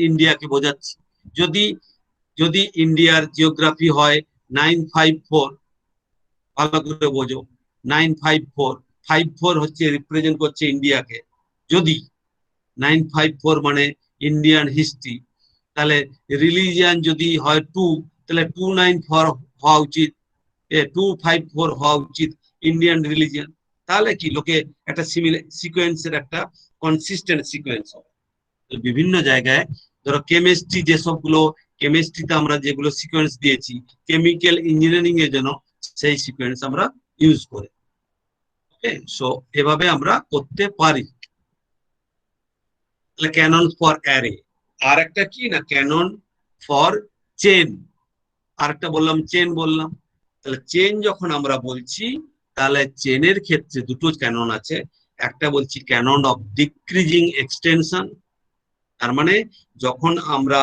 ইন্ডিয়াকে বোঝাচ্ছি। যদি যদি ইন্ডিয়ার জিওগ্রাফি হয় 954, ভালো করে বোঝো, 954, 54 হচ্ছে রিপ্রেজেন্ট করছে ইন্ডিয়াকে। যদি 954 মানে ইন্ডিয়ান হিস্ট্রি, তাহলে রিলিজিয়ান যদি হয় 2, তাহলে 294 হওয়া উচিত, 254 হওয়া উচিত ইন্ডিয়ান রিলিজিয়ান। তাহলে কি লোকে একটা সিমিলার সিকোয়েন্সের একটা কনসিস্টেন্ট সিকোয়েন্স হবে। বিভিন্ন জায়গায় ধরো কেমিস্ট্রি, যেসবগুলো কেমিস্ট্রিতে আমরা যেগুলো সিকোয়েন্স দিয়েছি, কেমিক্যাল ইঞ্জিনিয়ারিং এর জন্য সেই সিকোয়েন্স আমরা ইউজ করি। ওকে, সো এভাবে আমরা করতে পারি। তাহলে ক্যানন ফর অ্যারে। আর একটা কি না, ক্যানন ফর চেন। আর একটা বললাম চেন বললাম। তাহলে চেন যখন আমরা বলছি, তাহলে চেনের ক্ষেত্রে দুটো ক্যানন আছে। একটা বলছি ক্যানন অফ ডিক্রিজিং এক্সটেনশন, তার মানে যখন আমরা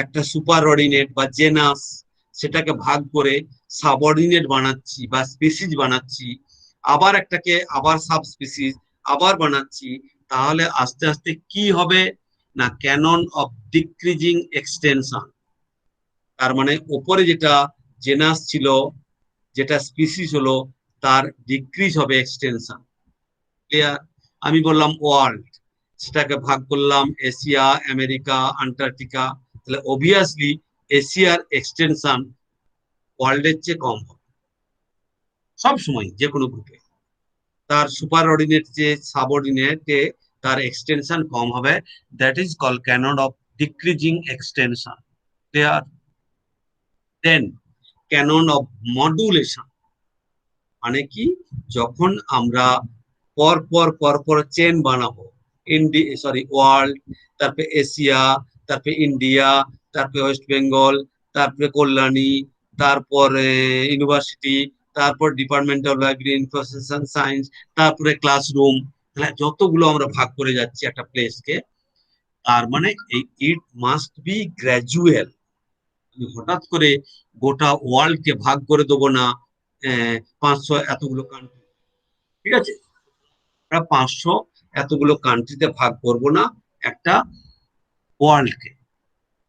একটা সুপার অর্ডিনেট বা জেনাস, সেটাকে ভাগ করে সাবঅর্ডিনেট বানাচ্ছি বা স্পিসিস বানাচ্ছি, আবার একটাকে আবার সাব স্পিসিস আবার বানাচ্ছি, তাহলে আস্তে আস্তে কি হবে না, ক্যানন অফ ডিক্রিজিং এক্সটেনশন। তার মানে ওপরে যেটা জেনাস ছিল, যেটা স্পিসিস হলো, তার ডিক্রিজ হবে এক্সটেনশন। ক্লিয়ার? আমি বললাম ওয়ার্ল্ড, সেটাকে ভাগ করলাম এশিয়া, আমেরিকা, আন্টার্কটিকা, তাহলে অবভিয়াসলি এশিয়ার এক্সটেনশন ওয়ার্ল্ডের চেয়ে কম হবে সব সময়, যে কোনো গ্রুপে। তার সুপার অর্ডিনেট যে সাবঅর্ডিনেটে তার এক্সটেনশন কম হবে, that is call canon of decreasing extension. Clear? Then canon of modulation, মানে কি, যখন আমরা পর পর পর পর চেন বানাবো, ওয়ার্ল্ড, তারপরে এশিয়া, তারপরে ইন্ডিয়া, তারপরে ওয়েস্ট বেঙ্গল, তারপরে কল্যাণী, তারপরে ইউনিভার্সিটি, তারপর department of library information science, তারপরে ক্লাসরুম, তাহলে যতগুলো আমরা ভাগ করে যাচ্ছি একটা প্লেসকে, তার মানে ইট মাস্ট বি গ্র্যাজুয়াল। হঠাৎ করে গোটা ওয়ার্ল্ডকে ভাগ করে দেবো না 500 এতগুলো কান্ট্রি, ঠিক আছে? আমরা 500 এতগুলো কান্ট্রিতে ভাগ করব না একটা ওয়ার্ল্ডকে।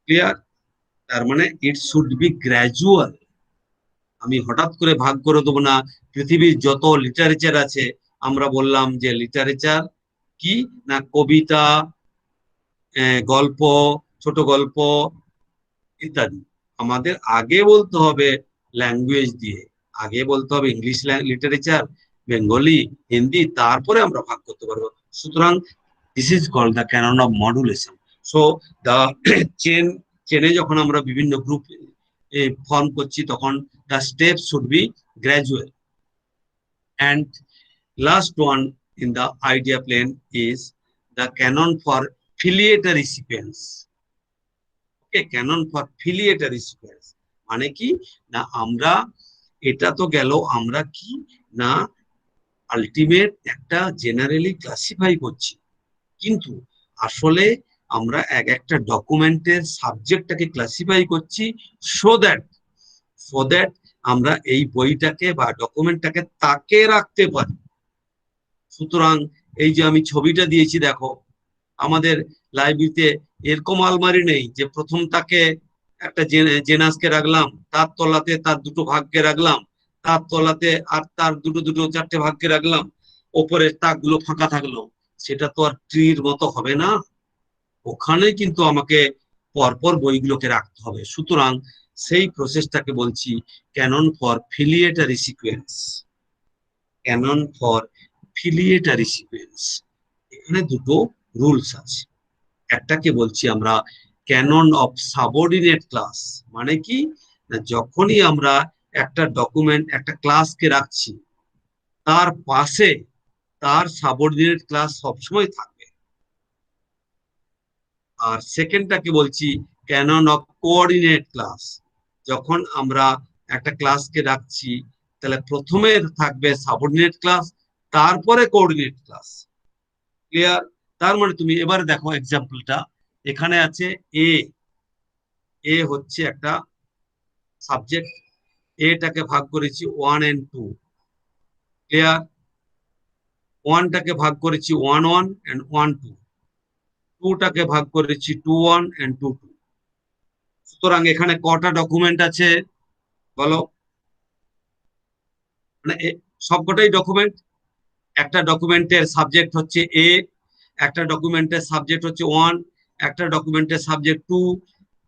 ক্লিয়ার? তার মানে ইট শুড বি গ্র্যাজুয়াল। আমি হঠাৎ করে ভাগ করে দেবো না। পৃথিবীর যত লিটারেচার আছে, আমরা বললাম যে লিটারেচার কি না, কবিতা, গল্প, ছোট গল্প ইত্যাদি। আমাদের আগে বলতে হবে ল্যাঙ্গুয়েজ দিয়ে, আগে বলতে হবে ইংলিশ লিটারেচার, বেঙ্গলি, হিন্দি, তারপরে আমরা ভাগ করতে পারবো। সুতরাং this is called the canon of modulation. So the chain, চেনে যখন আমরা বিভিন্ন গ্রুপ ফর্ম করছি, তখন the step should be gradual. And last one in the idea plane is the canon for filiatory sequence. Canon for filiatory sequence মানে কি না, আমরা এটা তো গেল আমরা কি না আলটিমেট একটা জেনারেলি ক্লাসিফাই করছি, কিন্তু আসলে আমরা এক একটা ডকুমেন্টের সাবজেক্টটাকে ক্লাসিফাই করছি, সো দ্যাট আমরা এই বইটাকে বা ডকুমেন্টটাকে তাকে রাখতে পারি। সুতরাং এই যে আমি ছবিটা দিয়েছি দেখো, আমাদের লাইব্রেরিতে এরকম আলমারি নেই যে প্রথম তাকে একটা জেনাসকে রাখলাম, তার তলাতে তার দুটো ভাগকে রাখলাম, তার তলাতে আর তার দুটো দুটো চারটে ভাগকে রাখলাম। ওপরের তাকগুলো ফাঁকা থাকলো, সেটা তো আর ট্রির মতো হবে না, ওখানে কিন্তু আমাকে পরপর বইগুলোকে রাখতে হবে। সুতরাং সেই প্রসেসটাকে বলছি canon for filiatory sequence. Canon for filiatory sequence, এখানে দুটো রুলস আছে। একটাকে বলছি আমরা ক্যানন অফ সাবঅর্ডিনেট ক্লাস। মানে কি, না যখনই আমরা একটা ডকুমেন্ট একটা ক্লাসকে রাখছি, তার পাশে তার সাবঅর্ডিনেট ক্লাস সবসময় থাকবে। আর সেকেন্ডটাকে বলছি ক্যানন অফ কোঅর্ডিনেট ক্লাস। যখন আমরা একটা ক্লাসকে রাখছি, তাহলে প্রথমে থাকবে সাবঅর্ডিনেট ক্লাস, তারপরে কোঅর্ডিনেট ক্লাস। ক্লিয়ার? তার মানে তুমি এবারে দেখো এক্সাম্পলটা, এখানে আছে এ। এ হচ্ছে একটা সাবজেক্ট, এটাকে ভাগ করেছি 1 and 2। ক্লিয়ার? 1টাকে ভাগ করেছি 1 1 and 1 2, 2টাকে ভাগ করেছি 2 1 and 2 2। সুতরাং এখানে কটা ডকুমেন্ট আছে বলো? মানে সবকটাই ডকুমেন্ট। একটা ডকুমেন্টের সাবজেক্ট হচ্ছে এ, একটা ডকুমেন্টের সাবজেক্ট হচ্ছে 1, একটা ডকুমেন্টের সাবজেক্ট 2,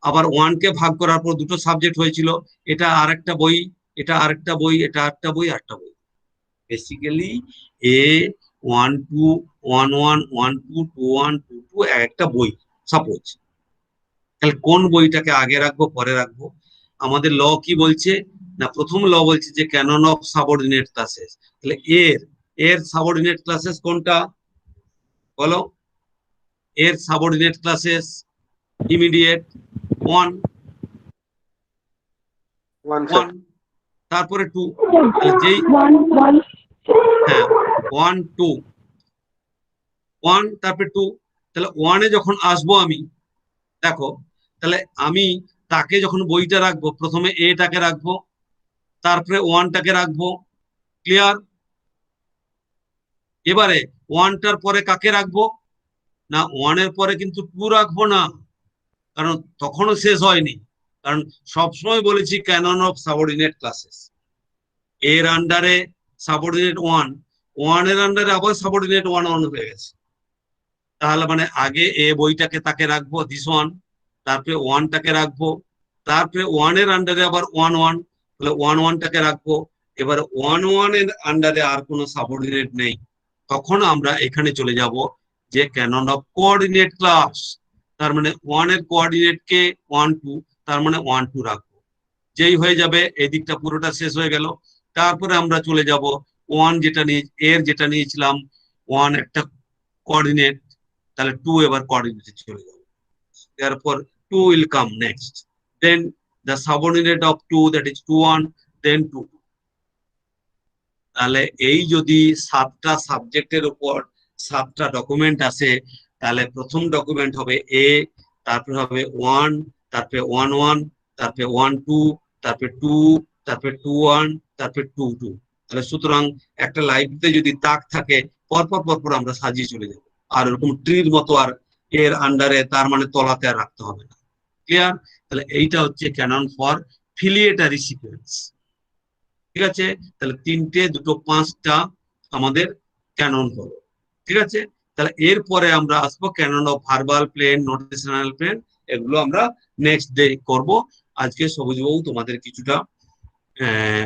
আবার 1কে ভাগ করার পর দুটো সাবজেক্ট হয়েছিল, এটা আরেকটা বই, এটা আরেকটা বই, এটা আরেকটা বই, আরেকটা বই। বেসিক্যালি এ 1 2 1 1 1 2 2 1 2 2 একটা বই সাপোজ। তাহলে কোন বইটাকে আগে রাখবো পরে রাখবো? আমাদের ল কি বলছে, না প্রথম ল বলছে যে ক্যানন অফ সাবঅর্ডিনেট ক্লাসেস। তাহলে এর এর সাবঅর্ডিনেট ক্লাসেস কোনটা বলো? এর subordinate classes immediate 1 one sir. 1, তারপরে 2। তাহলে যেই হ্যাঁ 1 2 1 তারপরে 2, তাহলে 1-এ যখন আসবো আমি, দেখো তাহলে আমি তাকে যখন বইটা রাখবো, প্রথমে এটাকে রাখবো, তারপরে 1টাকে রাখবো। ক্লিয়ার? এবারে 1টার পরে কাকে রাখবো? না 1-এর পরে কিন্তু 2 রাখবো না, কারণ তখনও শেষ হয়নি। কারণ সবসময় বলেছি ক্যানন অফ সাবঅর্ডিনেট ক্লাসেস, এর আন্ডারে সাবঅর্ডিনেট 1, 1-এর আন্ডারে আবার সাবঅর্ডিনেট 1 1 হয়ে গেছে। তাহলে মানে আগে এ বইটাকে তাকে রাখবো দিস 1, তারপরে 1টাকে রাখবো, তারপরে 1-এর আন্ডারে আবার 1 1, তাহলে 1 1টাকে রাখবো। এবার 1 1-এর আন্ডারে আর কোনো সাবঅর্ডিনেট নেই, তখন আমরা এখানে চলে যাব যে ক্যানন অফ কোঅর্ডিনেট ক্লাস। তার মানে 1-এর কোঅর্ডিনেট কে 1 2, তার মানে 1 2 রাখবো। যেই হয়ে যাবে এই দিকটা পুরোটা শেষ হয়ে গেল। তারপরে আমরা চলে যাব 1 যেটা নিয়ে এর যেটা নিয়েছিলাম 1 একটা কোঅর্ডিনেট, তাহলে 2 এবার কোঅর্ডিনেটে চলে যাবে। Therefore 2 will come next, then the subordinate of 2, that is 2 1, then 2 2। তাহলে এই যদি 7টা সাবজেক্টের উপর 7টা ডকুমেন্ট আসে, তাহলে প্রথম ডকুমেন্ট হবে এ, তারপরে হবে 1, তারপরে 1 1, তারপরে 1 2, তারপরে 2, তারপরে 2 1, তারপরে 2 2। তাহলে সুতরাং একটা লাইব্রেরিতে যদি তাক থাকে, পরপর পরপর আমরা সাজিয়ে চলে যাব। আর এরকম ট্রির মতো আর এর আন্ডারে তার মানে তলাতে আর রাখতে হবে না। ক্লিয়ার? তাহলে এইটা হচ্ছে ক্যানন ফর ফিলিয়েটারি সিকোয়েন্স। ঠিক আছে? তাহলে 3টে 2টো 5টা আমাদের ক্যানন হলো। ঠিক আছে? তাহলে এরপরে আমরা আসবো canon of verbal plane, notational plane, এগুলো আমরা নেক্সট ডে করব। আজকে সবুজবাবু তোমাদের কিছুটা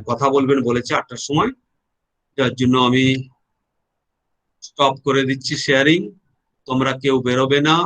কথা বলবেন বলেছে 8টার সময়, যার জন্য আমি স্টপ করে দিচ্ছি শেয়ারিং। তোমরা কেউ বেরোবে না,